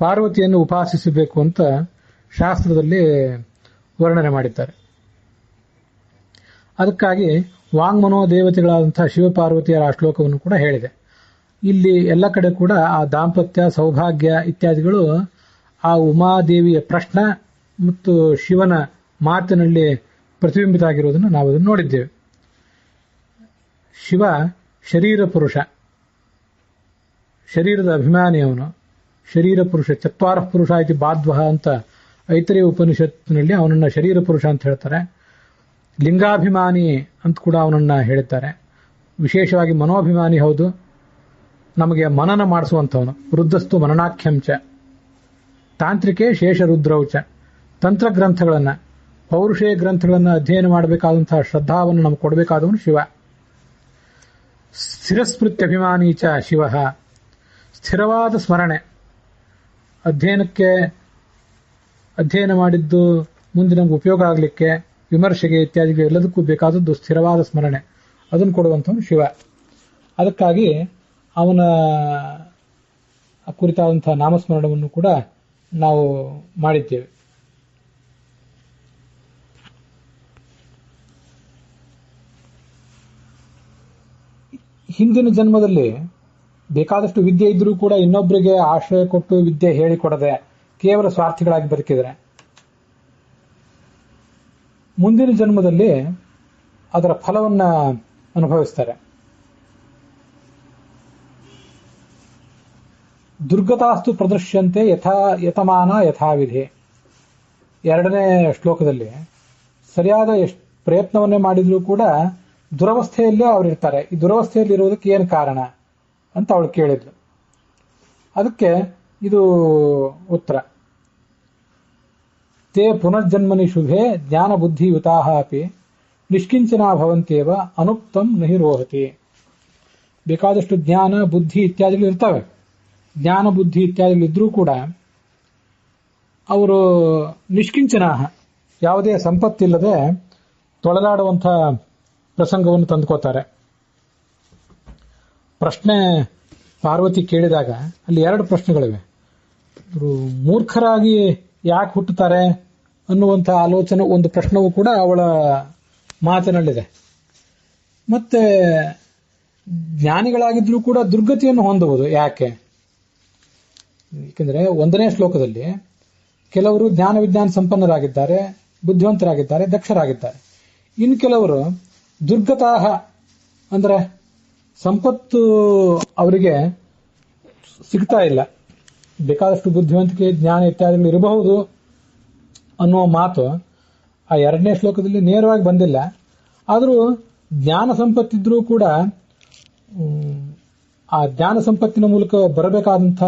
ಪಾರ್ವತಿಯನ್ನು ಉಪಾಸಿಸಬೇಕು ಅಂತ ಶಾಸ್ತ್ರದಲ್ಲಿ ವರ್ಣನೆ ಮಾಡಿದ್ದಾರೆ. ಅದಕ್ಕಾಗಿ ವಾಂಗ್ಮನೋ ದೇವತೆಗಳಾದಂತಹ ಶಿವಪಾರ್ವತಿಯರ ಆ ಶ್ಲೋಕವನ್ನು ಕೂಡ ಹೇಳಿದೆ. ಇಲ್ಲಿ ಎಲ್ಲ ಕಡೆ ಕೂಡ ಆ ದಾಂಪತ್ಯ ಸೌಭಾಗ್ಯ ಇತ್ಯಾದಿಗಳು ಆ ಉಮಾದೇವಿಯ ಪ್ರಶ್ನ ಮತ್ತು ಶಿವನ ಮಾತಿನಲ್ಲಿ ಪ್ರತಿಬಿಂಬಿತ ಆಗಿರುವುದನ್ನು ನಾವು ಅದನ್ನು ನೋಡಿದ್ದೇವೆ. ಶಿವ ಶರೀರ ಪುರುಷ, ಶರೀರದ ಅಭಿಮಾನಿ ಅವನು, ಶರೀರ ಪುರುಷ. ಚತ್ವಾರ ಪುರುಷ ಇತಿ ಬಾಧ್ವಃ ಅಂತ ಐತರೇಯ ಉಪನಿಷತ್ತಿನಲ್ಲಿ ಅವನನ್ನ ಶರೀರ ಪುರುಷ ಅಂತ ಹೇಳ್ತಾರೆ. ಲಿಂಗಾಭಿಮಾನಿ ಅಂತ ಕೂಡ ಅವನನ್ನ ಹೇಳಿದ್ದಾರೆ. ವಿಶೇಷವಾಗಿ ಮನೋಭಿಮಾನಿ ಹೌದು, ನಮಗೆ ಮನನ ಮಾಡಿಸುವಂಥವನು. ವೃದ್ಧಸ್ತು ಮನನಾಖ್ಯಂಚ, ತಾಂತ್ರಿಕೆ ಶೇಷರುದ್ರೌಚ. ತಂತ್ರಗ್ರಂಥಗಳನ್ನು, ಪೌರುಷೇಯ ಗ್ರಂಥಗಳನ್ನು ಅಧ್ಯಯನ ಮಾಡಬೇಕಾದಂತಹ ಶ್ರದ್ಧಾವನ್ನು ನಮಗೆ ಕೊಡಬೇಕಾದವನು ಶಿವ. ಸ್ಥಿರಸ್ಮೃತ್ಯಭಿಮಾನಿ ಚ ಶಿವ, ಸ್ಥಿರವಾದ ಸ್ಮರಣೆ, ಅಧ್ಯಯನ ಮಾಡಿದ್ದು ಮುಂದೆ ನಮ್ಗೆ ಉಪಯೋಗ ಆಗಲಿಕ್ಕೆ, ವಿಮರ್ಶೆಗೆ ಇತ್ಯಾದಿಗೆ ಎಲ್ಲದಕ್ಕೂ ಬೇಕಾದದ್ದು ಸ್ಥಿರವಾದ ಸ್ಮರಣೆ, ಅದನ್ನು ಕೊಡುವಂಥವನು ಶಿವ. ಅದಕ್ಕಾಗಿ ಅವನ ಕುರಿತಾದಂತಹ ನಾಮಸ್ಮರಣವನ್ನು ಕೂಡ ನಾವು ಮಾಡಿದ್ದೇವೆ. ಹಿಂದಿನ ಜನ್ಮದಲ್ಲಿ ಬೇಕಾದಷ್ಟು ವಿದ್ಯೆ ಇದ್ರೂ ಕೂಡ ಇನ್ನೊಬ್ಬರಿಗೆ ಆಶ್ರಯ ಕೊಟ್ಟು ವಿದ್ಯೆ ಹೇಳಿಕೊಡದೆ ಕೇವಲ ಸ್ವಾರ್ಥಿಗಳಾಗಿ ಬದುಕಿದರೆ, ಮುಂದಿನ ಜನ್ಮದಲ್ಲಿ ಅದರ ಫಲವನ್ನ ಅನುಭವಿಸ್ತಾರೆ. ದುರ್ಗತಾಸ್ತು ಪ್ರದೃಶ್ಯಂತೆ ಯಥಮಾನ ಯಥಾವಿಧಿ. 2ನೇ ಶ್ಲೋಕದಲ್ಲಿ ಸರಿಯಾದ ಪ್ರಯತ್ನವನ್ನೇ ಮಾಡಿದ್ರೂ ಕೂಡ ದುರವಸ್ಥೆಯಲ್ಲೇ ಅವರಿರ್ತಾರೆ. ಈ ದುರವಸ್ಥೆಯಲ್ಲಿ ಇರುವುದಕ್ಕೆ ಏನು ಕಾರಣ ಅಂತ ಅವಳು ಕೇಳಿದ್ಲು. ಅದಕ್ಕೆ ಇದು ಉತ್ತರ. ತೇ ಪುನರ್ಜನ್ಮನಿ ಶುಭೆ ಜ್ಞಾನ ಬುದ್ಧಿಯುತಾಃ ಅಪಿ ನಿಷ್ಕಿಂಚನಾ ಭವಂತೇವ ಅನುಕ್ತಂ ನಹಿ ರೋಹತಿ. ಬೇಕಾದಷ್ಟು ಜ್ಞಾನ ಬುದ್ಧಿ ಇತ್ಯಾದಿಗಳು ಇರ್ತವೆ. ಜ್ಞಾನ ಬುದ್ಧಿ ಇತ್ಯಾದಿಗಳಿದ್ರೂ ಕೂಡ ಅವರು ನಿಷ್ಕಿಂಚನ, ಯಾವುದೇ ಸಂಪತ್ತಿಲ್ಲದೆ ತೊಳಲಾಡುವಂಥ ಪ್ರಸಂಗವನ್ನು ತಂದುಕೋತಾರೆ. ಪ್ರಶ್ನೆ ಪಾರ್ವತಿ ಕೇಳಿದಾಗ ಅಲ್ಲಿ 2 ಪ್ರಶ್ನೆಗಳಿವೆ. ಇವರು ಮೂರ್ಖರಾಗಿ ಯಾಕೆ ಹುಟ್ಟುತ್ತಾರೆ ಅನ್ನುವಂಥ ಆಲೋಚನೆ ಒಂದು ಪ್ರಶ್ನವೂ ಕೂಡ ಅವಳ ಮಾತಿನಲ್ಲಿದೆ. ಮತ್ತೆ ಜ್ಞಾನಿಗಳಾಗಿದ್ರೂ ಕೂಡ ದುರ್ಗತಿಯನ್ನು ಹೊಂದುವುದು ಯಾಕೆ? ಏಕೆಂದರೆ 1ನೇ ಶ್ಲೋಕದಲ್ಲಿ ಕೆಲವರು ಜ್ಞಾನ ವಿಜ್ಞಾನ ಸಂಪನ್ನರಾಗಿದ್ದಾರೆ, ಬುದ್ಧಿವಂತರಾಗಿದ್ದಾರೆ, ದಕ್ಷರಾಗಿದ್ದಾರೆ. ಇನ್ನು ಕೆಲವರು ದುರ್ಗತಾಹ ಅಂದ್ರೆ ಸಂಪತ್ತು ಅವರಿಗೆ ಸಿಗ್ತಾ ಇಲ್ಲ. ಬೇಕಾದಷ್ಟು ಬುದ್ಧಿವಂತಿಕೆ ಜ್ಞಾನ ಇತ್ಯಾದಿಗಳು ಇರಬಹುದು ಅನ್ನುವ ಮಾತು ಆ 2ನೇ ಶ್ಲೋಕದಲ್ಲಿ ನೇರವಾಗಿ ಬಂದಿಲ್ಲ. ಆದರೂ ಜ್ಞಾನ ಸಂಪತ್ತಿದ್ರೂ ಕೂಡ ಆ ಜ್ಞಾನ ಸಂಪತ್ತಿನ ಮೂಲಕ ಬರಬೇಕಾದಂಥ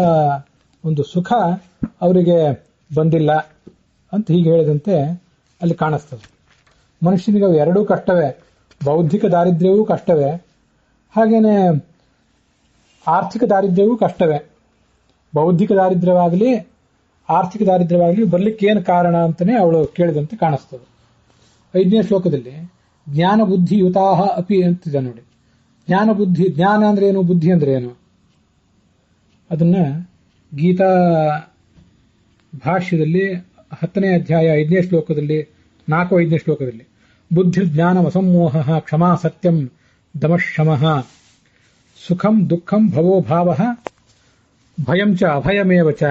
ಒಂದು ಸುಖ ಅವರಿಗೆ ಬಂದಿಲ್ಲ ಅಂತ ಹೀಗೆ ಹೇಳಿದಂತೆ ಅಲ್ಲಿ ಕಾಣಿಸ್ತದೆ. ಮನುಷ್ಯನಿಗೆ ಅವು 2 ಕಷ್ಟವೇ. ಬೌದ್ಧಿಕ ದಾರಿದ್ರ್ಯವೂ ಕಷ್ಟವೇ, ಹಾಗೇನೆ ಆರ್ಥಿಕ ದಾರಿದ್ರ್ಯವೂ ಕಷ್ಟವೇ. ಬೌದ್ಧಿಕ ದಾರಿದ್ರ್ಯವಾಗಲಿ ಆರ್ಥಿಕ ದಾರಿದ್ರ್ಯವಾಗಲಿ ಬರ್ಲಿಕ್ಕೆ ಏನು ಕಾರಣ ಅಂತಾನೆ ಅವಳು ಕೇಳಿದಂತೆ ಕಾಣಿಸ್ತದೆ. 5ನೇ ಶ್ಲೋಕದಲ್ಲಿ ಜ್ಞಾನ ಬುದ್ಧಿ ಯುತಾಹ ಅಪಿ ಅಂತಿದೆ ನೋಡಿ. ಜ್ಞಾನ ಬುದ್ಧಿ, ಜ್ಞಾನ ಅಂದ್ರೆ ಏನು, ಬುದ್ಧಿ ಅಂದ್ರೆ ಏನು, ಅದನ್ನ ಗೀತಾ ಭಾಷ್ಯದಲ್ಲಿ 10ನೇ ಅಧ್ಯಾಯ 5ನೇ ಶ್ಲೋಕದಲ್ಲಿ 4-5ನೇ ಶ್ಲೋಕದಲ್ಲಿ ಬುದ್ಧಿ ಜ್ಞಾನ ಅಸಮೋಹ ಕ್ಷಮಾ ಸತ್ಯಂ ದಮಶಮಃ ಸುಖಂ ದುಃಖಂ ಭವೋ ಭಾವಃ ಭಯಂ ಚ ಅಭಯಮೇವ ಚ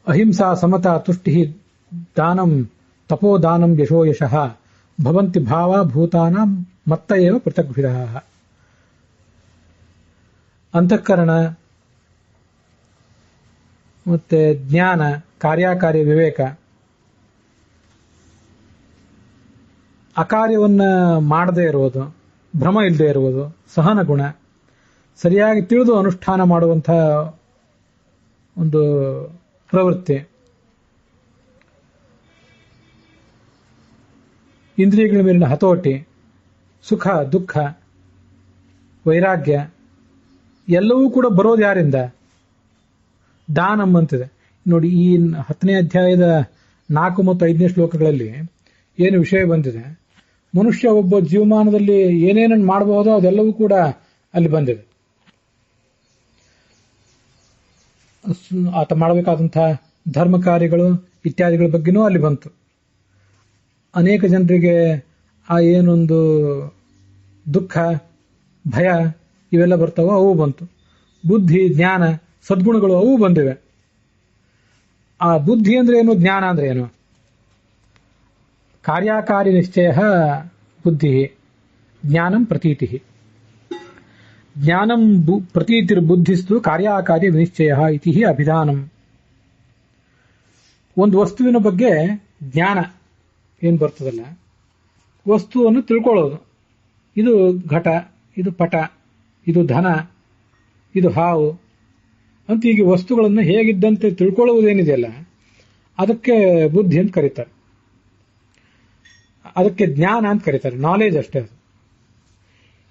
ಅಹಿಂಸಾ ಸಮತಾ ತುಷ್ಟಿ ದಾನಂ ತಪೋದಾನಂ ಯಶೋ ಯಶಃ ಭವಂತಿ ಭಾವ ಭೂತಾನಾಂ ಮತ್ತ ಏವ ಪೃಥಗ್ವಿಧಃ. ಅಂತಃಕರಣ ಮತ್ತೆ ಜ್ಞಾನ, ಕಾರ್ಯಕಾರ್ಯ ವಿವೇಕ, ಅಕಾರ್ಯವನ್ನ ಮಾಡದೇ ಇರುವುದು, ಭ್ರಮ ಇಲ್ಲದೆ ಇರುವುದು, ಸಹನ ಗುಣ, ಸರಿಯಾಗಿ ತಿಳಿದು ಅನುಷ್ಠಾನ ಮಾಡುವಂತಹ ಒಂದು ಪ್ರವೃತ್ತಿ, ಇಂದ್ರಿಯಗಳ ಮೇಲಿನ ಹತೋಟಿ, ಸುಖ ದುಃಖ, ವೈರಾಗ್ಯ ಎಲ್ಲವೂ ಕೂಡ ಬರೋದು ಯಾರಿಂದ? ದಾನಂ ಅಂತಿದೆ ನೋಡಿ. ಈ 10ನೇ ಅಧ್ಯಾಯದ 4 ಮತ್ತು 5ನೇ ಶ್ಲೋಕಗಳಲ್ಲಿ ಏನು ವಿಷಯ ಬಂದಿದೆ, ಮನುಷ್ಯ ಒಬ್ಬ ಜೀವಮಾನದಲ್ಲಿ ಏನೇನನ್ನು ಮಾಡಬಹುದೋ ಅದೆಲ್ಲವೂ ಕೂಡ ಅಲ್ಲಿ ಬಂದಿದೆ. ಆತ ಮಾಡಬೇಕಾದಂತಹ ಧರ್ಮ ಕಾರ್ಯಗಳು ಇತ್ಯಾದಿಗಳ ಬಗ್ಗೆನೂ ಅಲ್ಲಿ ಬಂತು. ಅನೇಕ ಜನರಿಗೆ ಆ ಏನೊಂದು ದುಃಖ ಭಯ ಇವೆಲ್ಲ ಬರ್ತಾವೋ ಅವು ಬಂತು. ಬುದ್ಧಿ ಜ್ಞಾನ ಸದ್ಗುಣಗಳು ಅವು ಬಂದಿವೆ. ಆ ಬುದ್ಧಿ ಅಂದ್ರೆ ಏನು, ಜ್ಞಾನ ಅಂದ್ರೆ ಏನು? ಕಾರ್ಯಕಾರಿ ನಿಶ್ಚಯ ಬುದ್ಧಿ, ಜ್ಞಾನಂ ಪ್ರತೀತಿ. ಜ್ಞಾನಂ ಪ್ರತೀತಿರ್ಬುದ್ಧಿಸ್ತು ಕಾರ್ಯಕಾರಿ ವಿನಿಶ್ಚಯ ಇತಿ ಅಭಿಧಾನಂ. ಒಂದು ವಸ್ತುವಿನ ಬಗ್ಗೆ ಜ್ಞಾನ ಏನು ಬರ್ತದಲ್ಲ, ವಸ್ತುವನ್ನು ತಿಳ್ಕೊಳ್ಳೋದು. ಇದು ಘಟ, ಇದು ಪಟ, ಇದು ಧನ, ಇದು ಹಾವು ಅಂತ ಹೀಗೆ ವಸ್ತುಗಳನ್ನು ಹೇಗಿದ್ದಂತೆ ತಿಳ್ಕೊಳ್ಳುವುದೇನಿದೆಯಲ್ಲ ಅದಕ್ಕೆ ಬುದ್ಧಿ ಅಂತ ಕರೀತಾರೆ. ಅದಕ್ಕೆ ಜ್ಞಾನ ಅಂತ ಕರೀತಾರೆ. ನಾಲೆಜ್ ಅಷ್ಟೇ ಅದು.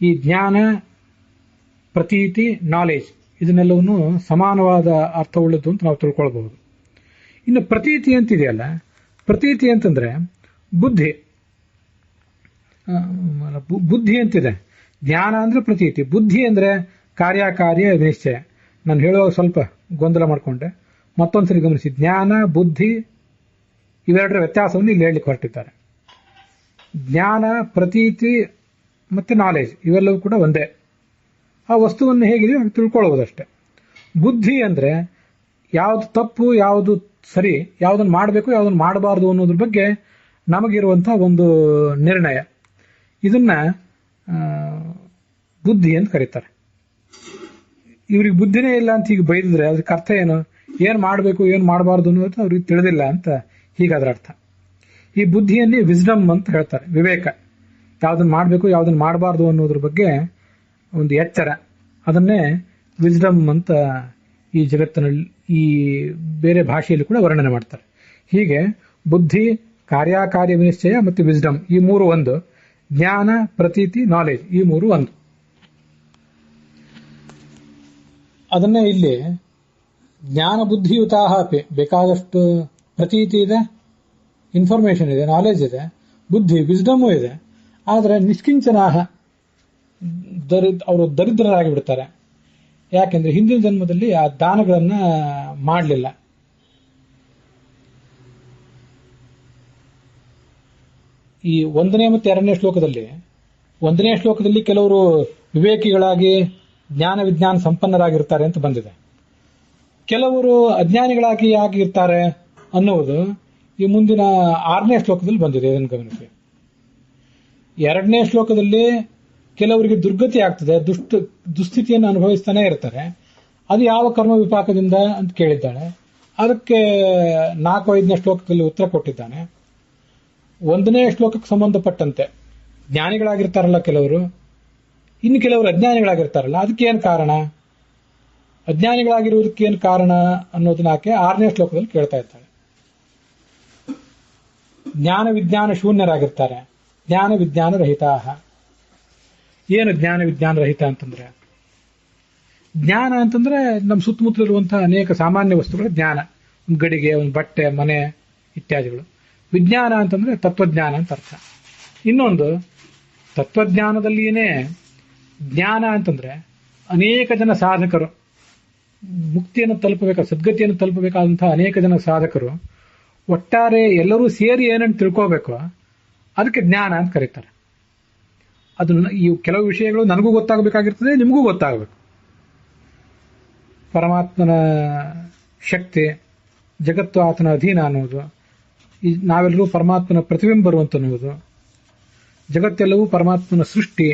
ಈ ಜ್ಞಾನ, ಪ್ರತೀತಿ, ನಾಲೆಜ್ ಇದನ್ನೆಲ್ಲವನ್ನು ಸಮಾನವಾದ ಅರ್ಥವುಳ್ಳದ್ದು ಅಂತ ನಾವು ತಿಳ್ಕೊಳ್ಬಹುದು. ಇನ್ನು ಪ್ರತೀತಿ ಅಂತಿದೆಯಲ್ಲ, ಪ್ರತೀತಿ ಅಂತಂದ್ರೆ ಬುದ್ಧಿ. ಬುದ್ಧಿ ಅಂತಿದೆ. ಜ್ಞಾನ ಅಂದ್ರೆ ಪ್ರತೀತಿ, ಬುದ್ಧಿ ಅಂದ್ರೆ ಕಾರ್ಯಕಾರ್ಯ ನಿಶ್ಚಯ. ನಾನು ಹೇಳುವಾಗ ಸ್ವಲ್ಪ ಗೊಂದಲ ಮಾಡಿಕೊಂಡೆ, ಮತ್ತೊಂದ್ಸರಿ ಗಮನಿಸಿ. ಜ್ಞಾನ ಬುದ್ಧಿ ಇವೆರಡರ ವ್ಯತ್ಯಾಸವನ್ನು ಇಲ್ಲಿ ಹೇಳಲಿಕ್ಕೆ ಹೊರಟಿದ್ದಾರೆ. ಜ್ಞಾನ ಪ್ರತೀತಿ ಮತ್ತೆ ನಾಲೆಜ್ ಇವೆಲ್ಲವೂ ಕೂಡ ಒಂದೇ. ಆ ವಸ್ತುವನ್ನು ಹೇಗಿದೆ ಹಾಗೆ ತಿಳ್ಕೊಳ್ಳುವುದಷ್ಟೇ. ಬುದ್ಧಿ ಅಂದ್ರೆ ಯಾವುದು ತಪ್ಪು ಯಾವುದು ಸರಿ, ಯಾವುದನ್ನು ಮಾಡಬೇಕು ಯಾವುದನ್ನು ಮಾಡಬಾರದು ಅನ್ನೋದ್ರ ಬಗ್ಗೆ ನಮಗಿರುವಂತಹ ಒಂದು ನಿರ್ಣಯ, ಇದನ್ನ ಬುದ್ಧಿ ಅಂತ ಕರೀತಾರೆ. ಇವ್ರಿಗೆ ಬುದ್ಧಿನೇ ಇಲ್ಲ ಅಂತ ಹೀಗೆ ಬೈದಿದ್ರೆ ಅದಕ್ಕೆ ಅರ್ಥ ಏನು? ಏನ್ ಮಾಡಬೇಕು ಏನ್ ಮಾಡಬಾರದು ಅನ್ನೋದು ಅವ್ರಿಗೆ ತಿಳಿದಿಲ್ಲ ಅಂತ ಹೀಗಾದ್ರ ಅರ್ಥ. ಈ ಬುದ್ಧಿಯನ್ನೇ ವಿಸ್ಡಮ್ ಅಂತ ಹೇಳ್ತಾರೆ, ವಿವೇಕ. ಯಾವ್ದನ್ನ ಮಾಡಬೇಕು ಯಾವ್ದನ್ನ ಮಾಡಬಾರದು ಅನ್ನೋದ್ರ ಬಗ್ಗೆ ಒಂದು ಎಚ್ಚರ, ಅದನ್ನೇ ವಿಸ್ಡಮ್ ಅಂತ ಈ ಜಗತ್ತಿನಲ್ಲಿ ಈ ಬೇರೆ ಭಾಷೆಯಲ್ಲಿ ಕೂಡ ವರ್ಣನೆ ಮಾಡ್ತಾರೆ. ಹೀಗೆ ಬುದ್ಧಿ, ಕಾರ್ಯಕಾರ್ಯ ವಿನಿಶ್ಚಯ ಮತ್ತು ವಿಸ್ಡಮ್ ಈ ಮೂರು ಒಂದು, ಜ್ಞಾನ, ಪ್ರತೀತಿ, ನಾಲೆಜ್ ಈ ಮೂರು ಒಂದು. ಅದನ್ನೇ ಇಲ್ಲಿ ಜ್ಞಾನ ಬುದ್ಧಿಯುತಾಹ ಅಪಿ, ಬೇಕಾದಷ್ಟು ಪ್ರತೀತಿ ಇದೆ, ಇನ್ಫಾರ್ಮೇಶನ್ ಇದೆ, ನಾಲೆಜ್ ಇದೆ, ಬುದ್ಧಿ ವಿಸ್ಡಮೂ ಇದೆ. ಆದರೆ ನಿಷ್ಕಿಂಚನಾಹ, ಅವರು ದರಿದ್ರರಾಗಿ ಬಿಡ್ತಾರೆ. ಯಾಕೆಂದ್ರೆ ಹಿಂದಿನ ಜನ್ಮದಲ್ಲಿ ಆ ದಾನಗಳನ್ನ ಮಾಡಲಿಲ್ಲ. ಈ 1ನೇ ಮತ್ತು 2ನೇ ಶ್ಲೋಕದಲ್ಲಿ, 1ನೇ ಶ್ಲೋಕದಲ್ಲಿ ಕೆಲವರು ವಿವೇಕಿಗಳಾಗಿ ಜ್ಞಾನ ವಿಜ್ಞಾನ ಸಂಪನ್ನರಾಗಿರ್ತಾರೆ ಅಂತ ಬಂದಿದೆ. ಕೆಲವರು ಅಜ್ಞಾನಿಗಳಾಗಿ ಆಗಿರ್ತಾರೆ ಅನ್ನುವುದು ಈ ಮುಂದಿನ 6ನೇ ಶ್ಲೋಕದಲ್ಲಿ ಬಂದಿದೆ. ಇದನ್ನು ಗಮನಿಸಿ. 2ನೇ ಶ್ಲೋಕದಲ್ಲಿ ಕೆಲವರಿಗೆ ದುರ್ಗತಿ ಆಗ್ತದೆ, ದುಸ್ಥಿತಿಯನ್ನು ಅನುಭವಿಸ್ತಾನೆ ಇರ್ತಾರೆ. ಅದು ಯಾವ ಕರ್ಮ ವಿಪಾಕದಿಂದ ಅಂತ ಕೇಳಿದ್ದಾಳೆ. ಅದಕ್ಕೆ 4-5ನೇ ಶ್ಲೋಕದಲ್ಲಿ ಉತ್ತರ ಕೊಟ್ಟಿದ್ದಾನೆ. 1ನೇ ಶ್ಲೋಕಕ್ಕೆ ಸಂಬಂಧಪಟ್ಟಂತೆ ಜ್ಞಾನಿಗಳಾಗಿರ್ತಾರಲ್ಲ ಕೆಲವರು, ಇನ್ನು ಕೆಲವರು ಅಜ್ಞಾನಿಗಳಾಗಿರ್ತಾರಲ್ಲ, ಅದಕ್ಕೇನು ಕಾರಣ, ಅಜ್ಞಾನಿಗಳಾಗಿರುವುದಕ್ಕೇನು ಕಾರಣ ಅನ್ನೋದನ್ನ ಆಕೆ 6ನೇ ಶ್ಲೋಕದಲ್ಲಿ ಕೇಳ್ತಾ ಇರ್ತಾಳೆ. ಜ್ಞಾನ ವಿಜ್ಞಾನ ಶೂನ್ಯರಾಗಿರ್ತಾರೆ, ಜ್ಞಾನ ವಿಜ್ಞಾನ ರಹಿತಾ. ಏನು ಜ್ಞಾನ ವಿಜ್ಞಾನ ರಹಿತ ಅಂತಂದ್ರೆ, ಜ್ಞಾನ ಅಂತಂದ್ರೆ ನಮ್ಮ ಸುತ್ತಮುತ್ತಲಿರುವಂತಹ ಅನೇಕ ಸಾಮಾನ್ಯ ವಸ್ತುಗಳ ಜ್ಞಾನ, ಒಂದು ಗಡಿಗೆ, ಒಂದು ಬಟ್ಟೆ, ಮನೆ ಇತ್ಯಾದಿಗಳು. ವಿಜ್ಞಾನ ಅಂತಂದ್ರೆ ತತ್ವಜ್ಞಾನ ಅಂತ ಅರ್ಥ. ಇನ್ನೊಂದು ತತ್ವಜ್ಞಾನದಲ್ಲಿಯೇ ಜ್ಞಾನ ಅಂತಂದ್ರೆ ಅನೇಕ ಜನ ಸಾಧಕರು ಮುಕ್ತಿಯನ್ನು ಸದ್ಗತಿಯನ್ನು ತಲುಪಬೇಕಾದಂತಹ ಅನೇಕ ಜನ ಸಾಧಕರು ಒಟ್ಟಾರೆ ಎಲ್ಲರೂ ಸೇರಿ ಏನಂತ ತಿಳ್ಕೋಬೇಕು, ಅದಕ್ಕೆ ಜ್ಞಾನ ಅಂತ ಕರೀತಾರೆ. ಅದನ್ನ ಈ ಕೆಲವು ವಿಷಯಗಳು ನನಗೂ ಗೊತ್ತಾಗಬೇಕಾಗಿರ್ತದೆ, ನಿಮಗೂ ಗೊತ್ತಾಗಬೇಕು. ಪರಮಾತ್ಮನ ಶಕ್ತಿ, ಜಗತ್ತು ಆತನ ಅಧೀನ ಅನ್ನೋದು, ನಾವೆಲ್ಲರೂ ಪರಮಾತ್ಮನ ಪ್ರತಿಬಿಂಬರು ಅಂತ ಅನ್ನೋದು, ಜಗತ್ತೆಲ್ಲವೂ ಪರಮಾತ್ಮನ ಸೃಷ್ಟಿ,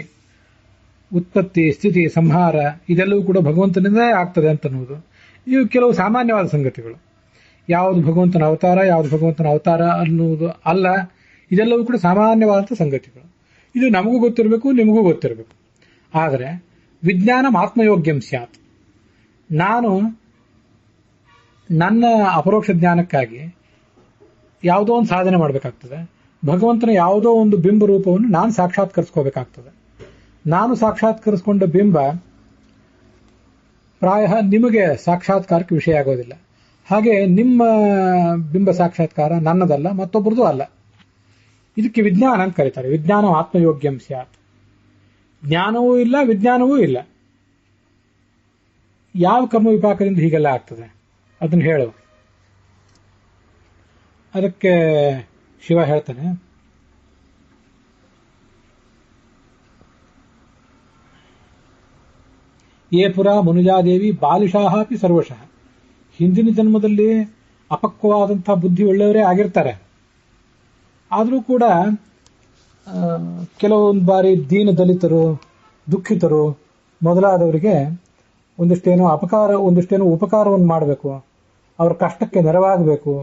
ಉತ್ಪತ್ತಿ, ಸ್ಥಿತಿ, ಸಂಹಾರ ಇದೆಲ್ಲವೂ ಕೂಡ ಭಗವಂತನಿಂದ ಆಗ್ತದೆ ಅಂತ ಅನ್ನೋದು, ಇವು ಕೆಲವು ಸಾಮಾನ್ಯವಾದ ಸಂಗತಿಗಳು. ಯಾವುದು ಭಗವಂತನ ಅವತಾರ, ಯಾವುದು ಭಗವಂತನ ಅವತಾರ ಅನ್ನುವುದು ಅಲ್ಲ, ಇದೆಲ್ಲವೂ ಕೂಡ ಸಾಮಾನ್ಯವಾದಂಥ ಸಂಗತಿಗಳು. ಇದು ನಮಗೂ ಗೊತ್ತಿರಬೇಕು, ನಿಮಗೂ ಗೊತ್ತಿರಬೇಕು. ಆದರೆ ವಿಜ್ಞಾನ ಆತ್ಮಯೋಗ್ಯಂ ಸ್ಯಾತ್, ನಾನು ನನ್ನ ಅಪರೋಕ್ಷ ಜ್ಞಾನಕ್ಕಾಗಿ ಯಾವುದೋ ಒಂದು ಸಾಧನೆ ಮಾಡಬೇಕಾಗ್ತದೆ. ಭಗವಂತನ ಯಾವುದೋ ಒಂದು ಬಿಂಬ ರೂಪವನ್ನು ನಾನು ಸಾಕ್ಷಾತ್ಕರಿಸ್ಕೋಬೇಕಾಗ್ತದೆ. ನಾನು ಸಾಕ್ಷಾತ್ಕರಿಸಿಕೊಂಡ ಬಿಂಬ ಪ್ರಾಯ ನಿಮಗೆ ಸಾಕ್ಷಾತ್ಕಾರಕ್ಕೆ ವಿಷಯ ಆಗೋದಿಲ್ಲ. ಹಾಗೆ ನಿಮ್ಮ ಬಿಂಬ ಸಾಕ್ಷಾತ್ಕಾರ ನನ್ನದಲ್ಲ, ಮತ್ತೊಬ್ಬರದು ಅಲ್ಲ. ಇದಕ್ಕೆ ವಿಜ್ಞಾನ ಅಂತ ಕರೀತಾರೆ. ವಿಜ್ಞಾನ ಆತ್ಮಯೋಗ್ಯಂ ಸ್ಯಾತ್. ಜ್ಞಾನವೂ ಇಲ್ಲ, ವಿಜ್ಞಾನವೂ ಇಲ್ಲ. ಯಾವ ಕರ್ಮ ವಿಪಾಕದಿಂದ ಹೀಗೆಲ್ಲ ಆಗ್ತದೆ ಅದನ್ನು ಹೇಳು. ಅದಕ್ಕೆ ಶಿವ ಹೇಳ್ತಾನೆ, ಯೇ ಪುರ ಮನುಜಾದೇವಿ ಬಾಲಿಶಾಹ ಅಪಿ ಸರ್ವಶಃ. ಹಿಂದಿನ ಜನ್ಮದಲ್ಲಿ ಅಪಕ್ವವಾದಂತಹ ಬುದ್ಧಿ ಒಳ್ಳೆಯವರೇ ಆಗಿರ್ತಾರೆ. ಆದರೂ ಕೂಡ ಕೆಲವೊಂದು ಬಾರಿ ದೀನ ದಲಿತರು, ದುಃಖಿತರು ಮೊದಲಾದವರಿಗೆ ಒಂದಿಷ್ಟೇನೋ ಉಪಕಾರವನ್ನು ಮಾಡಬೇಕು, ಅವರ ಕಷ್ಟಕ್ಕೆ ನೆರವಾಗಬೇಕು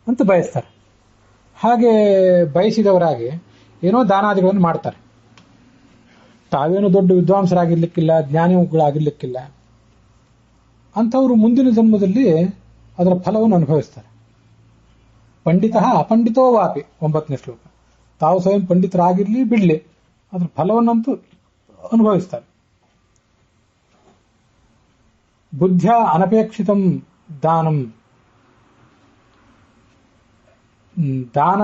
ಅಂತ ಬಯಸ್ತಾರೆ. ಹಾಗೆ ಬಯಸಿದವರಾಗಿ ಏನೋ ದಾನಾದಿಗಳನ್ನು ಮಾಡ್ತಾರೆ. ತಾವೇನು ದೊಡ್ಡ ವಿದ್ವಾಂಸರಾಗಿರ್ಲಿಕ್ಕಿಲ್ಲ, ಜ್ಞಾನಿಗಳಾಗಿರ್ಲಿಕ್ಕಿಲ್ಲ. ಅಂಥವರು ಮುಂದಿನ ಜನ್ಮದಲ್ಲಿ ಅದರ ಫಲವನ್ನು ಅನುಭವಿಸ್ತಾರೆ. ಪಂಡಿತ ಅಪಂಡಿತೋ ವಾಪಿ 9ನೇ ಶ್ಲೋಕ. ತಾವು ಸ್ವಯಂ ಪಂಡಿತರಾಗಿರ್ಲಿ ಬಿಡ್ಲಿ, ಅದರ ಫಲವನ್ನಂತೂ ಅನುಭವಿಸ್ತಾರೆ. ಬುದ್ಧ್ಯ ಅನಪೇಕ್ಷಿತಂ ದಾನಂ. ದಾನ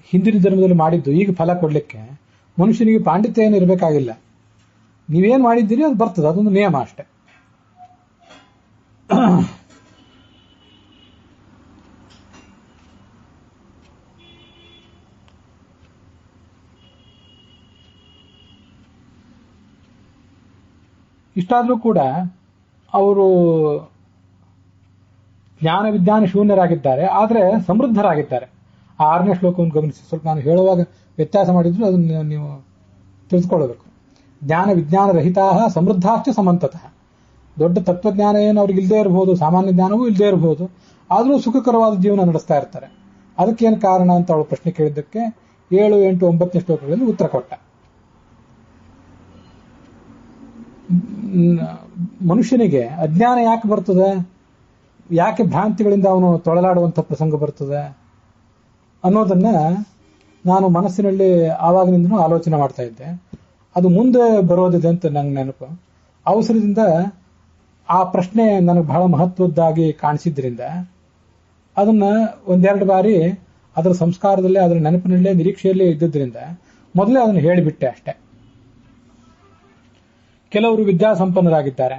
ಹಿಂದಿನ ಜನ್ಮದಲ್ಲಿ ಮಾಡಿದ್ದು ಈಗ ಫಲ ಕೊಡ್ಲಿಕ್ಕೆ ಮನುಷ್ಯನಿಗೆ ಪಾಂಡಿತ್ಯ ಏನು ಇರಬೇಕಾಗಿಲ್ಲ. ನೀವೇನ್ ಮಾಡಿದ್ದೀರಿ ಅದು ಬರ್ತದೆ, ಅದೊಂದು ನಿಯಮ ಅಷ್ಟೆ. ಇಷ್ಟಾದ್ರೂ ಕೂಡ ಅವರು ಜ್ಞಾನ ವಿಜ್ಞಾನ ಶೂನ್ಯರಾಗಿದ್ದಾರೆ, ಆದರೆ ಸಮೃದ್ಧರಾಗಿದ್ದಾರೆ. ಆ 6ನೇ ಶ್ಲೋಕವನ್ನು ಗಮನಿಸಿ. ಸ್ವಲ್ಪ ನಾನು ಹೇಳುವಾಗ ವ್ಯತ್ಯಾಸ ಮಾಡಿದ್ರು ಅದನ್ನು ನೀವು ತಿಳಿದುಕೊಳ್ಳಬೇಕು. ಜ್ಞಾನ ವಿಜ್ಞಾನ ರಹಿತಾ ಸಮೃದ್ಧಾಶ್ಚ ಸಮಂತತಃ. ದೊಡ್ಡ ತತ್ವಜ್ಞಾನ ಏನು ಅವ್ರಿಗೆ ಇಲ್ಲದೆ ಇರಬಹುದು, ಸಾಮಾನ್ಯ ಜ್ಞಾನವೂ ಇಲ್ಲದೆ ಇರಬಹುದು, ಆದರೂ ಸುಖಕರವಾದ ಜೀವನ ನಡೆಸ್ತಾ ಇರ್ತಾರೆ. ಅದಕ್ಕೇನು ಕಾರಣ ಅಂತ ಅವಳು ಪ್ರಶ್ನೆ ಕೇಳಿದ್ದಕ್ಕೆ 7, 8, 9ನೇ ಶ್ಲೋಕಗಳಲ್ಲಿ ಉತ್ತರ ಕೊಟ್ಟ. ಮನುಷ್ಯನಿಗೆ ಅಜ್ಞಾನ ಯಾಕೆ ಬರ್ತದೆ, ಯಾಕೆ ಭ್ರಾಂತಿಗಳಿಂದ ಅವನು ತೊಳಲಾಡುವಂಥ ಪ್ರಸಂಗ ಬರ್ತದೆ ಅನ್ನೋದನ್ನ ನಾನು ಮನಸ್ಸಿನಲ್ಲಿ ಆವಾಗಿನಿಂದನೂ ಆಲೋಚನೆ ಮಾಡ್ತಾ ಇದ್ದೆ. ಅದು ಮುಂದೆ ಬರೋದಿದೆ ಅಂತ ನಂಗೆ ನೆನಪು. ಅವಸರದಿಂದ ಆ ಪ್ರಶ್ನೆ ನನಗೆ ಬಹಳ ಮಹತ್ವದ್ದಾಗಿ ಕಾಣಿಸಿದ್ರಿಂದ ಅದನ್ನ ಒಂದೆರಡು ಬಾರಿ ಅದರ ಸಂಸ್ಕಾರದಲ್ಲೇ, ಅದರ ನೆನಪಿನಲ್ಲೇ, ನಿರೀಕ್ಷೆಯಲ್ಲೇ ಇದ್ದಿದ್ರಿಂದ ಮೊದಲೇ ಅದನ್ನು ಹೇಳಿಬಿಟ್ಟೆ ಅಷ್ಟೇ. ಕೆಲವರು ವಿದ್ಯಾಸಂಪನ್ನರಾಗಿದ್ದಾರೆ.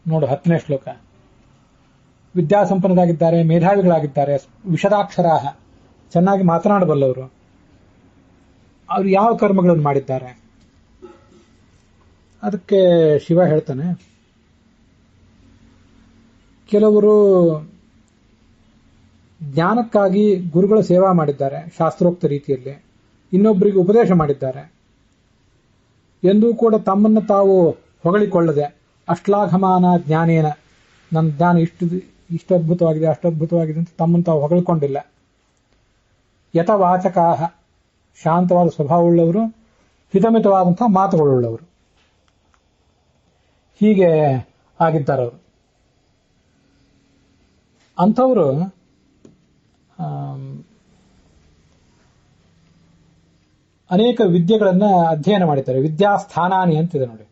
ನೋಡು 10ನೇ ಶ್ಲೋಕ. ವಿದ್ಯಾಸಂಪನ್ನರಾಗಿದ್ದಾರೆ, ಮೇಧಾವಿಗಳಾಗಿದ್ದಾರೆ, ವಿಶದಾಕ್ಷರಾಹ, ಚೆನ್ನಾಗಿ ಮಾತನಾಡಬಲ್ಲವರು. ಅವರು ಯಾವ ಕರ್ಮಗಳನ್ನು ಮಾಡಿದ್ದಾರೆ? ಅದಕ್ಕೆ ಶಿವ ಹೇಳ್ತಾನೆ, ಕೆಲವರು ಜ್ಞಾನಕ್ಕಾಗಿ ಗುರುಗಳ ಸೇವಾ ಮಾಡಿದ್ದಾರೆ ಶಾಸ್ತ್ರೋಕ್ತ ರೀತಿಯಲ್ಲಿ, ಇನ್ನೊಬ್ಬರಿಗೆ ಉಪದೇಶ ಮಾಡಿದ್ದಾರೆ. ಎಂದೂ ಕೂಡ ತಮ್ಮನ್ನು ತಾವು ಹೊಗಳಿಕೊಳ್ಳದೆ ಅಶ್ಲಾಘಮಾನ ಜ್ಞಾನೇನ, ನನ್ನ ಜ್ಞಾನ ಇಷ್ಟು ಅದ್ಭುತವಾಗಿದೆ, ಅಷ್ಟು ಅದ್ಭುತವಾಗಿದೆ ಅಂತ ತಮ್ಮನ್ನು ತಾವು ಹೊಗಳಿಕೊಂಡಿಲ್ಲ. ಯಥವಾಚಕಾಹ, ಶಾಂತವಾದ ಸ್ವಭಾವವುಳ್ಳವರು, ಹಿತಮಿತವಾದಂತಹ ಮಾತುಗಳುಳ್ಳವರು, ಹೀಗೆ ಆಗಿದ್ದಾರವರು. ಅಂಥವರು ಅನೇಕ ವಿದ್ಯೆಗಳನ್ನ ಅಧ್ಯಯನ ಮಾಡಿದ್ದಾರೆ. ವಿದ್ಯಾಸ್ಥಾನಾನಿ ಅಂತಿದೆ ನೋಡಿ.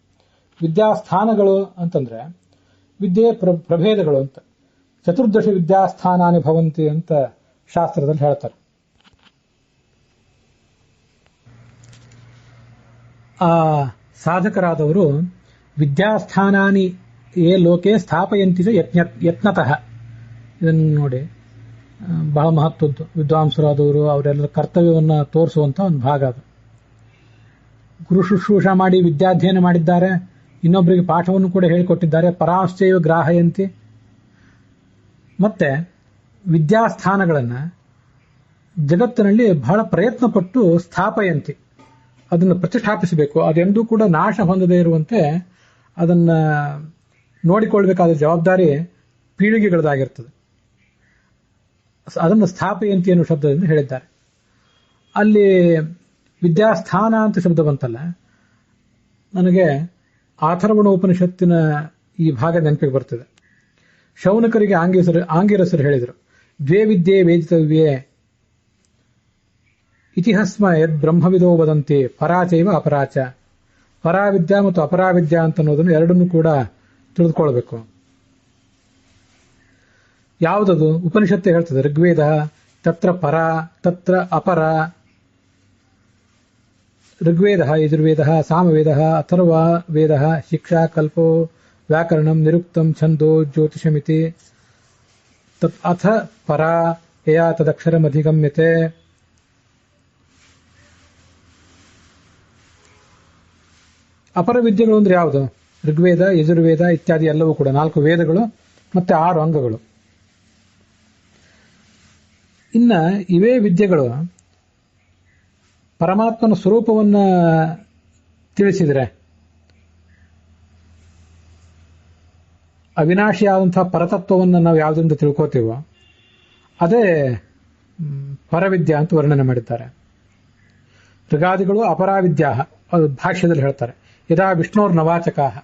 ವಿದ್ಯಾಸ್ಥಾನಗಳು ಅಂತಂದ್ರೆ ವಿದ್ಯೆಯ ಪ್ರಭೇದಗಳು ಅಂತ. ಚತುರ್ದಶ ವಿದ್ಯಾಸ್ಥಾನಾನಿ ಭವಂತಿ ಅಂತ ಶಾಸ್ತ್ರದಲ್ಲಿ ಹೇಳ್ತಾರೆ. ಆ ಸಾಧಕರಾದವರು ವಿದ್ಯಾಸ್ಥಾನಾನಿ ಏ ಲೋಕೆ ಸ್ಥಾಪಯಂತಿ ಯತ್ನತಃ, ಇದನ್ನು ನೋಡಿ ಬಹಳ ಮಹತ್ವದ್ದು. ವಿದ್ವಾಂಸರಾದವರು ಅವರೆಲ್ಲರ ಕರ್ತವ್ಯವನ್ನು ತೋರಿಸುವಂತ ಒಂದು ಭಾಗ ಅದು. ಗುರು ಶುಶ್ರೂಷ ಮಾಡಿ ವಿದ್ಯಾಧ್ಯಯನ ಮಾಡಿದ್ದಾರೆ, ಇನ್ನೊಬ್ಬರಿಗೆ ಪಾಠವನ್ನು ಕೂಡ ಹೇಳಿಕೊಟ್ಟಿದ್ದಾರೆ. ಪರಾಶ್ಚೈವ ಗ್ರಾಹಯಂತಿ. ಮತ್ತೆ ವಿದ್ಯಾಸ್ಥಾನಗಳನ್ನು ಜಗತ್ತಿನಲ್ಲಿ ಬಹಳ ಪ್ರಯತ್ನ ಪಟ್ಟು ಸ್ಥಾಪಯಂತಿ, ಅದನ್ನು ಪ್ರತಿಷ್ಠಾಪಿಸಬೇಕು. ಅದೆಂದೂ ಕೂಡ ನಾಶ ಹೊಂದದೇ ಇರುವಂತೆ ಅದನ್ನ ನೋಡಿಕೊಳ್ಬೇಕಾದ ಜವಾಬ್ದಾರಿ ಪೀಳಿಗೆಗಳದಾಗಿರ್ತದೆ. ಅದನ್ನು ಸ್ಥಾಪಯಂತಿ ಅನ್ನೋ ಶಬ್ದದಿಂದ ಹೇಳಿದ್ದಾರೆ. ಅಲ್ಲಿ ವಿದ್ಯಾಸ್ಥಾನ ಅಂತ ಶಬ್ದ ಬಂತಲ್ಲ, ನನಗೆ ಅಥರ್ವಣ ಉಪನಿಷತ್ತಿನ ಈ ಭಾಗ ನೆನಪಿಗೆ ಬರ್ತದೆ. ಶೌನಕರಿಗೆ ಆಂಗಿರಸರು ಹೇಳಿದರು, ದ್ವೇ ವಿದ್ಯೆ ವೇದಿತವ್ಯೇ ಇತಿಹಸ್ಮ ಯದ್ ಬ್ರಹ್ಮವಿದೋ ವದಂತಿ ಪರಾಚೈವ ಅಪರಾಚ. ಪರಾವಿದ್ಯಾ ಮತ್ತು ಅಪರಾವಿದ್ಯಾ ಅಂತ ಅನ್ನೋದನ್ನು ಎರಡನ್ನೂ ಕೂಡ ತಿಳಿದುಕೊಳ್ಬೇಕು. ಯಾವುದದು? ಉಪನಿಷತ್ತು ಹೇಳ್ತದೆ, ಋಗ್ವೇದ ತತ್ರ ಪರ ತತ್ರ ಅಪರ. ಋಗ್ವೇದ ಯಜುರ್ವೇದ ಸಾಮವೇದ ಅಥರ್ವ ವೇದ ಶಿಕ್ಷಾ ಕಲ್ಪೋ ವ್ಯಾಕರಣಂ ನಿರುಕ್ತಂ ಛಂದೋ ಜ್ಯೋತಿಷಮಿತಿ. ತತ್ ಅಥ ಪರ ಯಯಾ ತದಕ್ಷರಮಧಿಗಮ್ಯತೆ. ಅಪರ ವಿದ್ಯೆಗಳು ಅಂದ್ರೆ ಯಾವುದು? ಋಗ್ವೇದ ಯಜುರ್ವೇದ ಇತ್ಯಾದಿ ಎಲ್ಲವೂ ಕೂಡ 4 ವೇದಗಳು ಮತ್ತೆ 6 ಅಂಗಗಳು. ಇನ್ನ ಇವೇ ವಿದ್ಯೆಗಳು ಪರಮಾತ್ಮನ ಸ್ವರೂಪವನ್ನ ತಿಳಿಸಿದರೆ, ಅವಿನಾಶಿಯಾದಂತಹ ಪರತತ್ವವನ್ನು ನಾವು ಯಾವುದರಿಂದ ತಿಳ್ಕೋತೀವೋ ಅದೇ ಪರವಿದ್ಯಾ ಅಂತ ವರ್ಣನೆ ಮಾಡಿದ್ದಾರೆ. ಋಗಾದಿಗಳು ಅಪರಾವಿದ್ಯಾ, ಅದು ಭಾಷ್ಯದಲ್ಲಿ ಹೇಳ್ತಾರೆ. ಯದಾ ವಿಷ್ಣೋರ್ ನವಾಚಕಾಹ,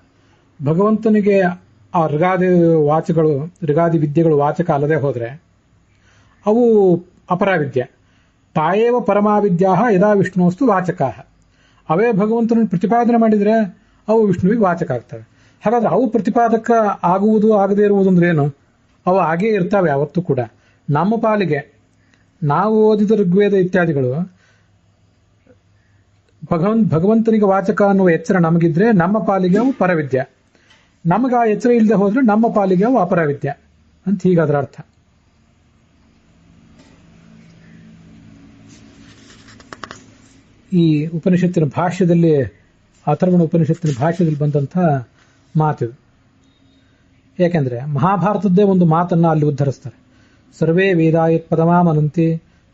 ಭಗವಂತನಿಗೆ ಆ ಋಗಾದಿ ವಾಚಗಳು, ಋಗಾದಿ ವಿದ್ಯೆಗಳು ವಾಚಕ ಅಲ್ಲದೆ ಹೋದ್ರೆ ಅವು ಅಪರಾವಿದ್ಯೆ. ತಾಯೇವ ಪರಮಾವಿದ್ಯಾ ಯದಾ ವಿಷ್ಣುವಸ್ತು ವಾಚಕಾಹ, ಅವೇ ಭಗವಂತನನ್ನು ಪ್ರತಿಪಾದನೆ ಮಾಡಿದ್ರೆ ಅವು ವಿಷ್ಣುವಿಗೆ ವಾಚಕ ಆಗ್ತವೆ. ಹಾಗಾದ್ರೆ ಅವು ಪ್ರತಿಪಾದಕ ಆಗುವುದು ಆಗದೇ ಇರುವುದು ಅಂದ್ರೆ ಏನು? ಅವು ಹಾಗೇ ಇರ್ತಾವೆ ಯಾವತ್ತೂ ಕೂಡ. ನಮ್ಮ ಪಾಲಿಗೆ ನಾವು ಓದಿದ ಋಗ್ವೇದ ಇತ್ಯಾದಿಗಳು ಭಗವಂತನಿಗೆ ವಾಚಕ ಅನ್ನುವ ಎಚ್ಚರ ನಮಗಿದ್ರೆ ನಮ್ಮ ಪಾಲಿಗೆ ಅವು ಪರವಿದ್ಯೆ, ನಮಗೆ ಆ ಎಚ್ಚರ ಇಲ್ಲದೆ ಹೋದ್ರೆ ನಮ್ಮ ಪಾಲಿಗೆ ಅವು ಅಪರವಿದ್ಯೆ ಅಂತ ಹೀಗಾದ್ರ ಅರ್ಥ. ಈ ಉಪನಿಷತ್ತಿನ ಭಾಷ್ಯದಲ್ಲಿ, ಅಥರ್ವಣ ಉಪನಿಷತ್ತಿನ ಭಾಷ್ಯದಲ್ಲಿ ಬಂದಂತಹ ಮಾತಿದು. ಯಾಕೆಂದ್ರೆ ಮಹಾಭಾರತದ್ದೇ ಒಂದು ಮಾತನ್ನ ಅಲ್ಲಿ ಉದ್ಧರಿಸ್ತಾರೆ. ಸರ್ವೇ ವೇದಾಯತ್ ಪದಮಾಮನಂತಿ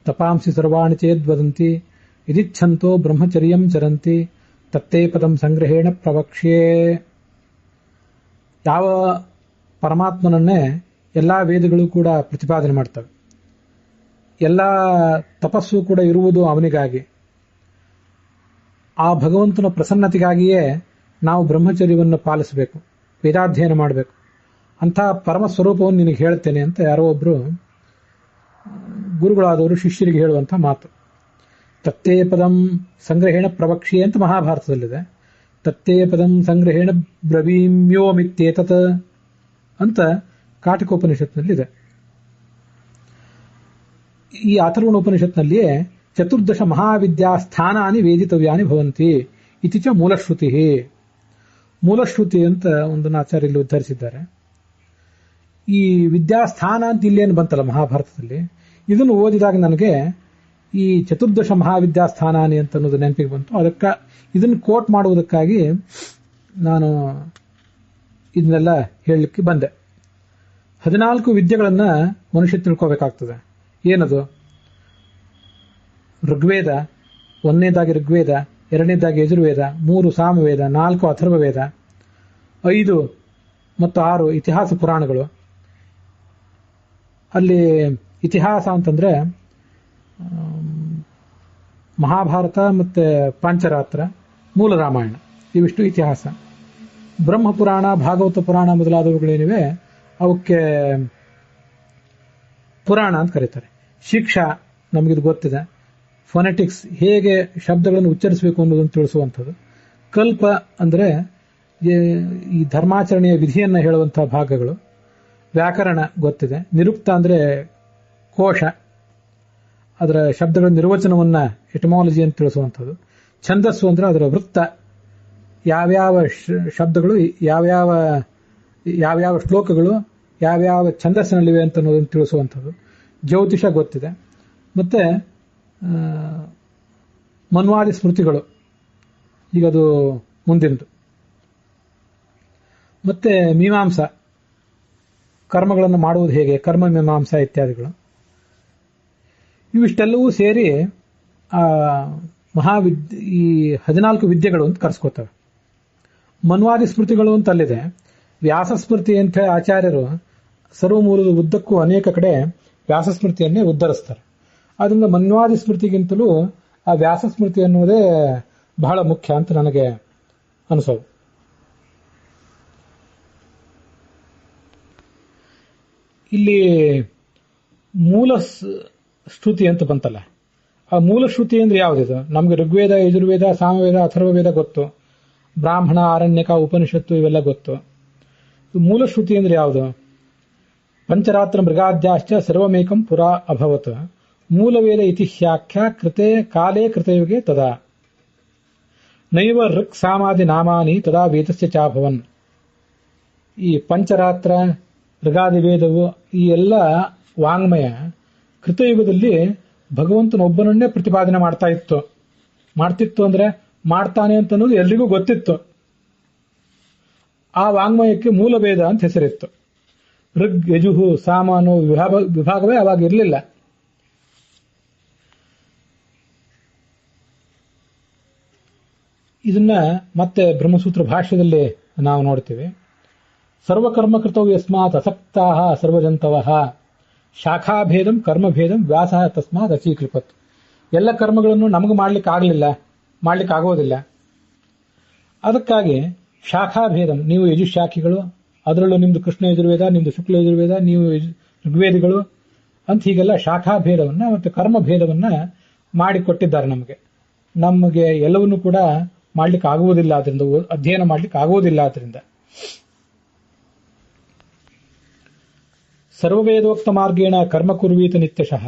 ತಪಾಂಸಿ ಸರ್ವಾಣಿ ಚೇದ್ವದಂತಿ ಇದಿಚ್ಛಂತೋ ಬ್ರಹ್ಮಚರ್ಯಂ ಚರಂತಿ ತತ್ತೇ ಪದಂ ಸಂಗ್ರಹೇಣ ಪ್ರವಕ್ಷ್ಯೇ. ಯಾವ ಪರಮಾತ್ಮನನ್ನೇ ಎಲ್ಲಾ ವೇದಗಳು ಕೂಡ ಪ್ರತಿಪಾದನೆ ಮಾಡ್ತವೆ, ಎಲ್ಲ ತಪಸ್ಸು ಕೂಡ ಇರುವುದು ಅವನಿಗಾಗಿ. ಆ ಭಗವಂತನ ಪ್ರಸನ್ನತೆಗಾಗಿಯೇ ನಾವು ಬ್ರಹ್ಮಚರ್ಯವನ್ನು ಪಾಲಿಸಬೇಕು, ವೇದಾಧ್ಯಯನ ಮಾಡಬೇಕು. ಅಂಥ ಪರಮ ಸ್ವರೂಪವನ್ನು ನಿನಗೆ ಹೇಳ್ತೇನೆ ಅಂತ ಯಾರೋ ಒಬ್ರು ಗುರುಗಳಾದವರು ಶಿಷ್ಯರಿಗೆ ಹೇಳುವಂತಹ ಮಾತು. ತತ್ತೇ ಪದಂ ಸಂಗ್ರಹೇಣ ಪ್ರವಕ್ಷ್ಯೆ ಅಂತ ಮಹಾಭಾರತದಲ್ಲಿದೆ. ತತ್ತೇ ಪದಂ ಸಂಗ್ರಹೇಣ ಬ್ರವೀಮ್ಯೋಮಿತ್ಯೇತತ್ ಅಂತ ಕಾಟಿಕೋಪನಿಷತ್ನಲ್ಲಿದೆ. ಈ ಅಥರ್ವಣೋಪನಿಷತ್ನಲ್ಲಿಯೇ ಚತುರ್ದಶ ಮಹಾವಿದ್ಯಾ ಸ್ಥಾನಾನಿ ವೇದಿತವ್ಯಾನಿ ಭವಂತಿ ಇತಿ ಚ ಮೂಲಶ್ರುತಿ. ಮೂಲಶ್ರುತಿ ಅಂತ ಒಂದನ್ನು ಆಚಾರ್ಯರು ಉದ್ಧರಿಸಿದ್ದಾರೆ. ಈ ವಿದ್ಯಾಸ್ಥಾನ ಅಂತ ಇಲ್ಲೇನು ಬಂತಲ್ಲ ಮಹಾಭಾರತದಲ್ಲಿ, ಇದನ್ನು ಓದಿದಾಗ ನನಗೆ ಈ ಚತುರ್ದಶ ಮಹಾವಿದ್ಯಾಸ್ಥಾನಾನಿ ಅಂತ ಅನ್ನೋದು ನೆನಪಿಗೆ ಬಂತು. ಅದಕ್ಕೆ ಇದನ್ನು ಕೋಟ್ ಮಾಡುವುದಕ್ಕಾಗಿ ನಾನು ಇದನ್ನೆಲ್ಲ ಹೇಳಲಿಕ್ಕೆ ಬಂದೆ. 14 ವಿದ್ಯೆಗಳನ್ನು ಮನುಷ್ಯ ತಿಳ್ಕೋಬೇಕಾಗ್ತದೆ. ಏನದು? ಋಗ್ವೇದ, 1ನೇದಾಗಿ ಋಗ್ವೇದ, 2ನೇದಾಗಿ ಯಜುರ್ವೇದ, 3 ಸಾಮವೇದ, 4 ಅಥರ್ವವೇದ, 5 ಮತ್ತು 6 ಇತಿಹಾಸ ಪುರಾಣಗಳು. ಅಲ್ಲಿ ಇತಿಹಾಸ ಅಂತಂದ್ರೆ ಮಹಾಭಾರತ ಮತ್ತೆ ಪಂಚರಾತ್ರ, ಮೂಲ ರಾಮಾಯಣ, ಇವಿಷ್ಟು ಇತಿಹಾಸ. ಬ್ರಹ್ಮಪುರಾಣ, ಭಾಗವತ ಪುರಾಣ ಮೊದಲಾದವುಗಳೇನಿವೆ ಅವಕ್ಕೆ ಪುರಾಣ ಅಂತ ಕರೀತಾರೆ. ಶಿಕ್ಷಾ ನಮಗಿದು ಗೊತ್ತಿದೆ. ಫೊನೆಟಿಕ್ಸ್, ಹೇಗೆ ಶಬ್ದಗಳನ್ನು ಉಚ್ಚರಿಸಬೇಕು ಅನ್ನೋದನ್ನು ತಿಳಿಸುವಂಥದ್ದು. ಕಲ್ಪ ಅಂದರೆ ಈ ಧರ್ಮಾಚರಣೆಯ ವಿಧಿಯನ್ನು ಹೇಳುವಂತಹ ಭಾಗಗಳು. ವ್ಯಾಕರಣ ಗೊತ್ತಿದೆ. ನಿರುಕ್ತ ಅಂದರೆ ಕೋಶ, ಅದರ ಶಬ್ದಗಳ ನಿರ್ವಚನವನ್ನು ಎಟಮಾಲಜಿ ಅಂತ ತಿಳಿಸುವಂಥದ್ದು. ಛಂದಸ್ಸು ಅಂದರೆ ಅದರ ವೃತ್ತ, ಯಾವ್ಯಾವ ಶಬ್ದಗಳು ಯಾವ್ಯಾವ ಶ್ಲೋಕಗಳು ಯಾವ್ಯಾವ ಛಂದಸ್ಸಿನಲ್ಲಿವೆ ಅಂತ ಅನ್ನೋದನ್ನು ತಿಳಿಸುವಂಥದ್ದು. ಜ್ಯೋತಿಷ ಗೊತ್ತಿದೆ. ಮತ್ತೆ ಮನ್ವಾದಿ ಸ್ಮೃತಿಗಳು, ಈಗ ಅದು ಮುಂದಿನದು. ಮತ್ತೆ ಮೀಮಾಂಸ, ಕರ್ಮಗಳನ್ನು ಮಾಡುವುದು ಹೇಗೆ, ಕರ್ಮ ಮೀಮಾಂಸ ಇತ್ಯಾದಿಗಳು. ಇವಿಷ್ಟೆಲ್ಲವೂ ಸೇರಿ ಈ 14 ವಿದ್ಯೆಗಳು ಅಂತ ಕರೆಸ್ಕೋತವೆ. ಮನ್ವಾದಿ ಸ್ಮೃತಿಗಳು ಅಂತ ಅಲ್ಲಿದೆ. ವ್ಯಾಸಸ್ಮೃತಿ ಅಂತ ಆಚಾರ್ಯರು ಸರ್ವಮೂಲದ ಉದ್ದಕ್ಕೂ ಅನೇಕ ಕಡೆ ವ್ಯಾಸಸ್ಮೃತಿಯನ್ನೇ ಉದ್ಧರಿಸ್ತಾರೆ. ಆದ್ದರಿಂದ ಮನ್ವಾದಿ ಸ್ಮೃತಿಗಿಂತಲೂ ಆ ವ್ಯಾಸಸ್ಮೃತಿ ಅನ್ನುವುದೇ ಬಹಳ ಮುಖ್ಯ ಅಂತ ನನಗೆ ಅನಿಸೋದು. ಇಲ್ಲಿ ಮೂಲ ಶ್ರುತಿ ಅಂತ ಬಂತಲ್ಲ, ಆ ಮೂಲ ಶ್ರುತಿ ಅಂದ್ರೆ ಯಾವುದಿದು? ನಮಗೆ ಋಗ್ವೇದ, ಯಜುರ್ವೇದ, ಸಾಮವೇದ, ಅಥರ್ವವೇದ ಗೊತ್ತು. ಬ್ರಾಹ್ಮಣ, ಆರಣ್ಯಕ, ಉಪನಿಷತ್ತು ಇವೆಲ್ಲ ಗೊತ್ತು. ಮೂಲ ಶ್ರುತಿ ಅಂದ್ರೆ ಯಾವುದು? ಪಂಚರಾತ್ರ ಮೃಗಾದ್ಯಾಶ್ಚ ಸರ್ವಮೇಕಂ ಪುರಾ ಅಭವತ್ ಮೂಲವೇದ ಇತಿ ಹ್ಯಾಖ್ಯ ಕೃತೆ ಕಾಲೇ ಕೃತಯುಗೆ ತದಾ ನೈವ ಋಕ್ ಸಾಮಾದಿ ನಾಮಾನಿ ತದಾ ವೇದಸ್ಯ ಚಾಭವನ್. ಈ ಪಂಚರಾತ್ರ, ಮೃಗಾದಿ ವೇದವು ಈ ಎಲ್ಲ ವಾಂಗ್ಮಯ ಕೃತಯುಗದಲ್ಲಿ ಭಗವಂತನೊಬ್ಬನನ್ನೇ ಪ್ರತಿಪಾದನೆ ಮಾಡ್ತಿತ್ತು ಅಂದ್ರೆ ಮಾಡ್ತಾನೆ ಅಂತ ಅನ್ನೋದು ಎಲ್ರಿಗೂ ಗೊತ್ತಿತ್ತು. ಆ ವಾಂಗ್ಮಯಕ್ಕೆ ಮೂಲ ವೇದ ಅಂತ ಹೆಸರಿತ್ತು. ಋಗ್, ಯಜುಹು, ಸಾಮ ಅನ್ನೋ ವಿಭಾಗವೇ ಅವಾಗ ಇರಲಿಲ್ಲ. ಇದನ್ನ ಮತ್ತೆ ಬ್ರಹ್ಮಸೂತ್ರ ಭಾಷ್ಯದಲ್ಲಿ ನಾವು ನೋಡ್ತೀವಿ. ಸರ್ವಕರ್ಮಕೃತೌ ಯಸ್ಮಾತ್ ಅಸಕ್ತಾಃ ಸರ್ವಜಂತವಃ ಶಾಖಾಭೇದಂ ಕರ್ಮಭೇದಂ ವ್ಯಾಸಃ ತಸ್ಮಾತ್ ಅಚೀಕೃಪತ್. ಎಲ್ಲ ಕರ್ಮಗಳನ್ನು ನಮಗೆ ಮಾಡ್ಲಿಕ್ಕೆ ಆಗೋದಿಲ್ಲ. ಅದಕ್ಕಾಗಿ ಶಾಖಾಭೇದಂ, ನೀವು ಯಜುಶಾಖಿಗಳು, ಅದರಲ್ಲೂ ನಿಮ್ದು ಕೃಷ್ಣ ಯಜುರ್ವೇದ, ನಿಮ್ದು ಶುಕ್ಲ ಯಜುರ್ವೇದ, ನೀವು ಋಗ್ವೇದಿಗಳು ಅಂತ ಹೀಗೆಲ್ಲ ಶಾಖಾಭೇದವನ್ನ ಮತ್ತು ಕರ್ಮಭೇದವನ್ನ ಮಾಡಿಕೊಟ್ಟಿದ್ದಾರೆ ನಮಗೆ ಎಲ್ಲವನ್ನೂ ಕೂಡ ಮಾಡ್ಲಿಕ್ಕೆ ಆಗುವುದಿಲ್ಲ. ಅದರಿಂದ ಅಧ್ಯಯನ ಮಾಡ್ಲಿಕ್ಕೆ ಆಗುವುದಿಲ್ಲ. ಅದರಿಂದ ಸರ್ವವೇದೋಕ್ತ ಮಾರ್ಗೇಣ ಕರ್ಮ ಕುರ್ವೀತ ನಿತ್ಯಶಃ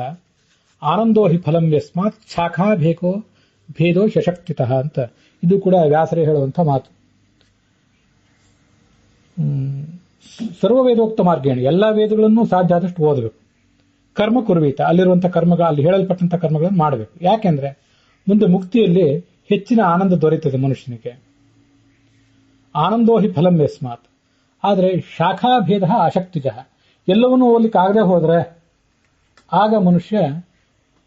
ಆನಂದೋ ಹಿ ಫಲಂ ಯಸ್ಮಾತ್ ಶಾಖಾ ಭೇದೋ ಶಶಕ್ತಿತಃ ಅಂತ ಇದು ಕೂಡ ವ್ಯಾಸರೇ ಹೇಳುವಂಥ ಮಾತು. ಸರ್ವವೇದೋಕ್ತ ಮಾರ್ಗೇಣ ಎಲ್ಲ ವೇದಗಳನ್ನು ಸಾಧ್ಯ ಆದಷ್ಟು ಓದಬೇಕು. ಕರ್ಮ ಕುರ್ವೀತ, ಅಲ್ಲಿರುವಂತಹ ಕರ್ಮಗಳು, ಅಲ್ಲಿ ಹೇಳಲ್ಪಟ್ಟಂತಹ ಕರ್ಮಗಳನ್ನು ಮಾಡಬೇಕು. ಯಾಕೆಂದ್ರೆ ಮುಂದೆ ಮುಕ್ತಿಯಲ್ಲಿ ಹೆಚ್ಚಿನ ಆನಂದ ದೊರೆಯುತ್ತದೆ ಮನುಷ್ಯನಿಗೆ. ಆನಂದೋ ಹಿ ಫಲಂ ಯಸ್ಮಾತ್. ಆದರೆ ಶಾಖಾಭೇದ ಅಶಕ್ತಿಜ, ಎಲ್ಲವನ್ನೂ ಓದಲಿಕ್ಕೆ ಆಗದೆ ಹೋದ್ರೆ ಆಗ ಮನುಷ್ಯ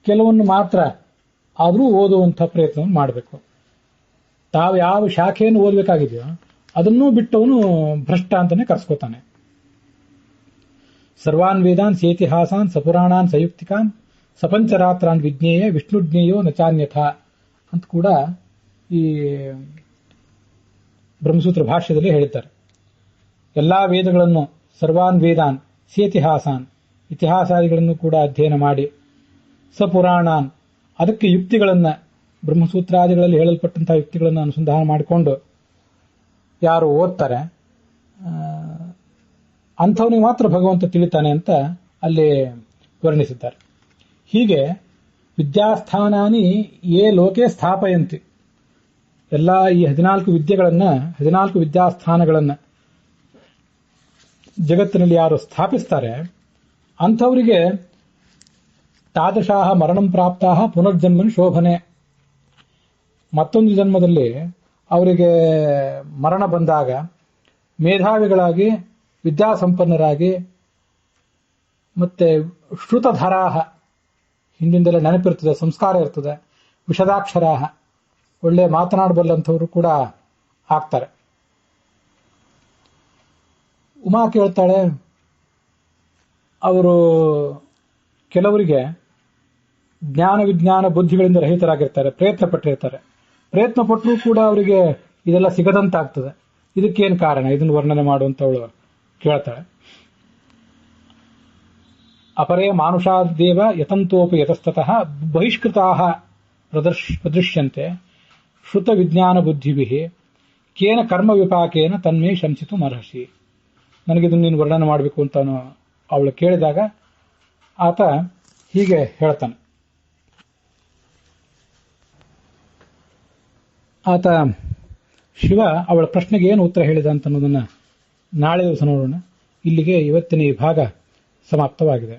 ಕೆಲವನ್ನು ಮಾತ್ರ ಆದರೂ ಓದುವಂಥ ಪ್ರಯತ್ನವನ್ನು ಮಾಡಬೇಕು. ತಾವು ಯಾವ ಶಾಖೆಯನ್ನು ಓದಬೇಕಾಗಿದೆಯೋ ಅದನ್ನೂ ಬಿಟ್ಟವನು ಭ್ರಷ್ಟ ಅಂತಾನೆ ಕರ್ಸ್ಕೋತಾನೆ. ಸರ್ವಾನ್ ವೇದಾನ್ ಸೇತಿಹಾಸಾನ್ ಸಪುರಾಣಾನ್ ಸಯುಕ್ತಿಕಾನ್ ಸಪಂಚರಾತ್ರಾನ್ ವಿಜ್ಞೇಯ ವಿಷ್ಣುಜ್ಞೇಯೋ ನಚಾನ್ಯಥ ಅಂತ ಕೂಡ ಈ ಬ್ರಹ್ಮಸೂತ್ರ ಭಾಷ್ಯದಲ್ಲಿ ಹೇಳಿದ್ದಾರೆ. ಎಲ್ಲಾ ವೇದಗಳನ್ನು ಸರ್ವಾನ್ ವೇದಾನ್ ಸೇತಿಹಾಸಾನ್ ಇತಿಹಾಸಾದಿಗಳನ್ನು ಕೂಡ ಅಧ್ಯಯನ ಮಾಡಿ ಸಪುರಾಣಾನ್ ಅದಕ್ಕೆ ಯುಕ್ತಿಗಳನ್ನು ಬ್ರಹ್ಮಸೂತ್ರಾದಿಗಳಲ್ಲಿ ಹೇಳಲ್ಪಟ್ಟಂತಹ ಯುಕ್ತಿಗಳನ್ನು ಅನುಸಂಧಾನ ಮಾಡಿಕೊಂಡು ಯಾರು ಓದ್ತಾರೆ ಅಂಥವನಿಗೆ ಮಾತ್ರ ಭಗವಂತ ತಿಳಿತಾನೆ ಅಂತ ಅಲ್ಲಿ ವರ್ಣಿಸಿದ್ದಾರೆ. ಹೀಗೆ ವಿದ್ಯಾಸ್ಥಾನಾನಿ ಯೇ ಲೋಕೆ ಸ್ಥಾಪಯಂತಿ, ಎಲ್ಲ ಈ 14 ವಿದ್ಯಾಸ್ಥಾನಗಳನ್ನು ಜಗತ್ತಿನಲ್ಲಿ ಯಾರು ಸ್ಥಾಪಿಸ್ತಾರೆ ಅಂಥವರಿಗೆ ತಾದೃಶಾಹ ಮರಣಂ ಪ್ರಾಪ್ತಾಹ ಪುನರ್ಜನ್ಮನ್ ಶೋಭನೆ, ಮತ್ತೊಂದು ಜನ್ಮದಲ್ಲಿ ಅವರಿಗೆ ಮರಣ ಬಂದಾಗ ಮೇಧಾವಿಗಳಾಗಿ ವಿದ್ಯಾಸಂಪನ್ನರಾಗಿ ಮತ್ತೆ ಶ್ರುತಧರಾಹ, ಹಿಂದಿಂದಲೇ ನೆನಪಿರ್ತದೆ, ಸಂಸ್ಕಾರ ಇರ್ತದೆ, ವಿಷದಾಕ್ಷರಾಹ, ಒಳ್ಳೆ ಮಾತನಾಡಬಲ್ಲಂಥವರು ಕೂಡ ಆಗ್ತಾರೆ. ಉಮಾ ಕೇಳ್ತಾಳೆ, ಅವರು ಕೆಲವರಿಗೆ ಜ್ಞಾನ ವಿಜ್ಞಾನ ಬುದ್ಧಿಗಳಿಂದ ರಹಿತರಾಗಿರ್ತಾರೆ, ಪ್ರಯತ್ನ ಪಟ್ಟಿರ್ತಾರೆ, ಪ್ರಯತ್ನ ಪಟ್ಟರೂ ಕೂಡ ಅವರಿಗೆ ಇದೆಲ್ಲ ಸಿಗದಂತಾಗ್ತದೆ, ಇದಕ್ಕೇನು ಕಾರಣ, ಇದನ್ನು ವರ್ಣನೆ ಮಾಡುವಂತವಳು ಕೇಳ್ತಾಳೆ. ಅಪರೇ ಮಾನುಷಾದೇವ ಯತಂತೋಪಿ ಯತಸ್ತತಃ ಬಹಿಷ್ಕೃತಾಃ ಪ್ರದೃಶ್ಯಂತೆ ಶ್ರುತ ವಿಜ್ಞಾನ ಬುದ್ಧಿಭಿಃ ಕೇನ ಕರ್ಮ ವಿಪಾಕೇನ ತನ್ಮೇ ಶಂಸಿತು ಮರ್ಹಸಿ. ನನಗಿದನ್ನು ನೀನು ವರ್ಣನೆ ಮಾಡಬೇಕು ಅಂತ ಅವಳು ಕೇಳಿದಾಗ ಆತ ಹೀಗೆ ಹೇಳ್ತಾನೆ. ಆತ ಶಿವ ಅವಳ ಪ್ರಶ್ನೆಗೆ ಏನು ಉತ್ತರ ಹೇಳಿದ ಅಂತ ಅನ್ನೋದನ್ನು ನಾಳೆ ದಿವಸ ನೋಡೋಣ. ಇಲ್ಲಿಗೆ ಇವತ್ತಿನ ಈ ಭಾಗ ಸಮಾಪ್ತವಾಗಿದೆ.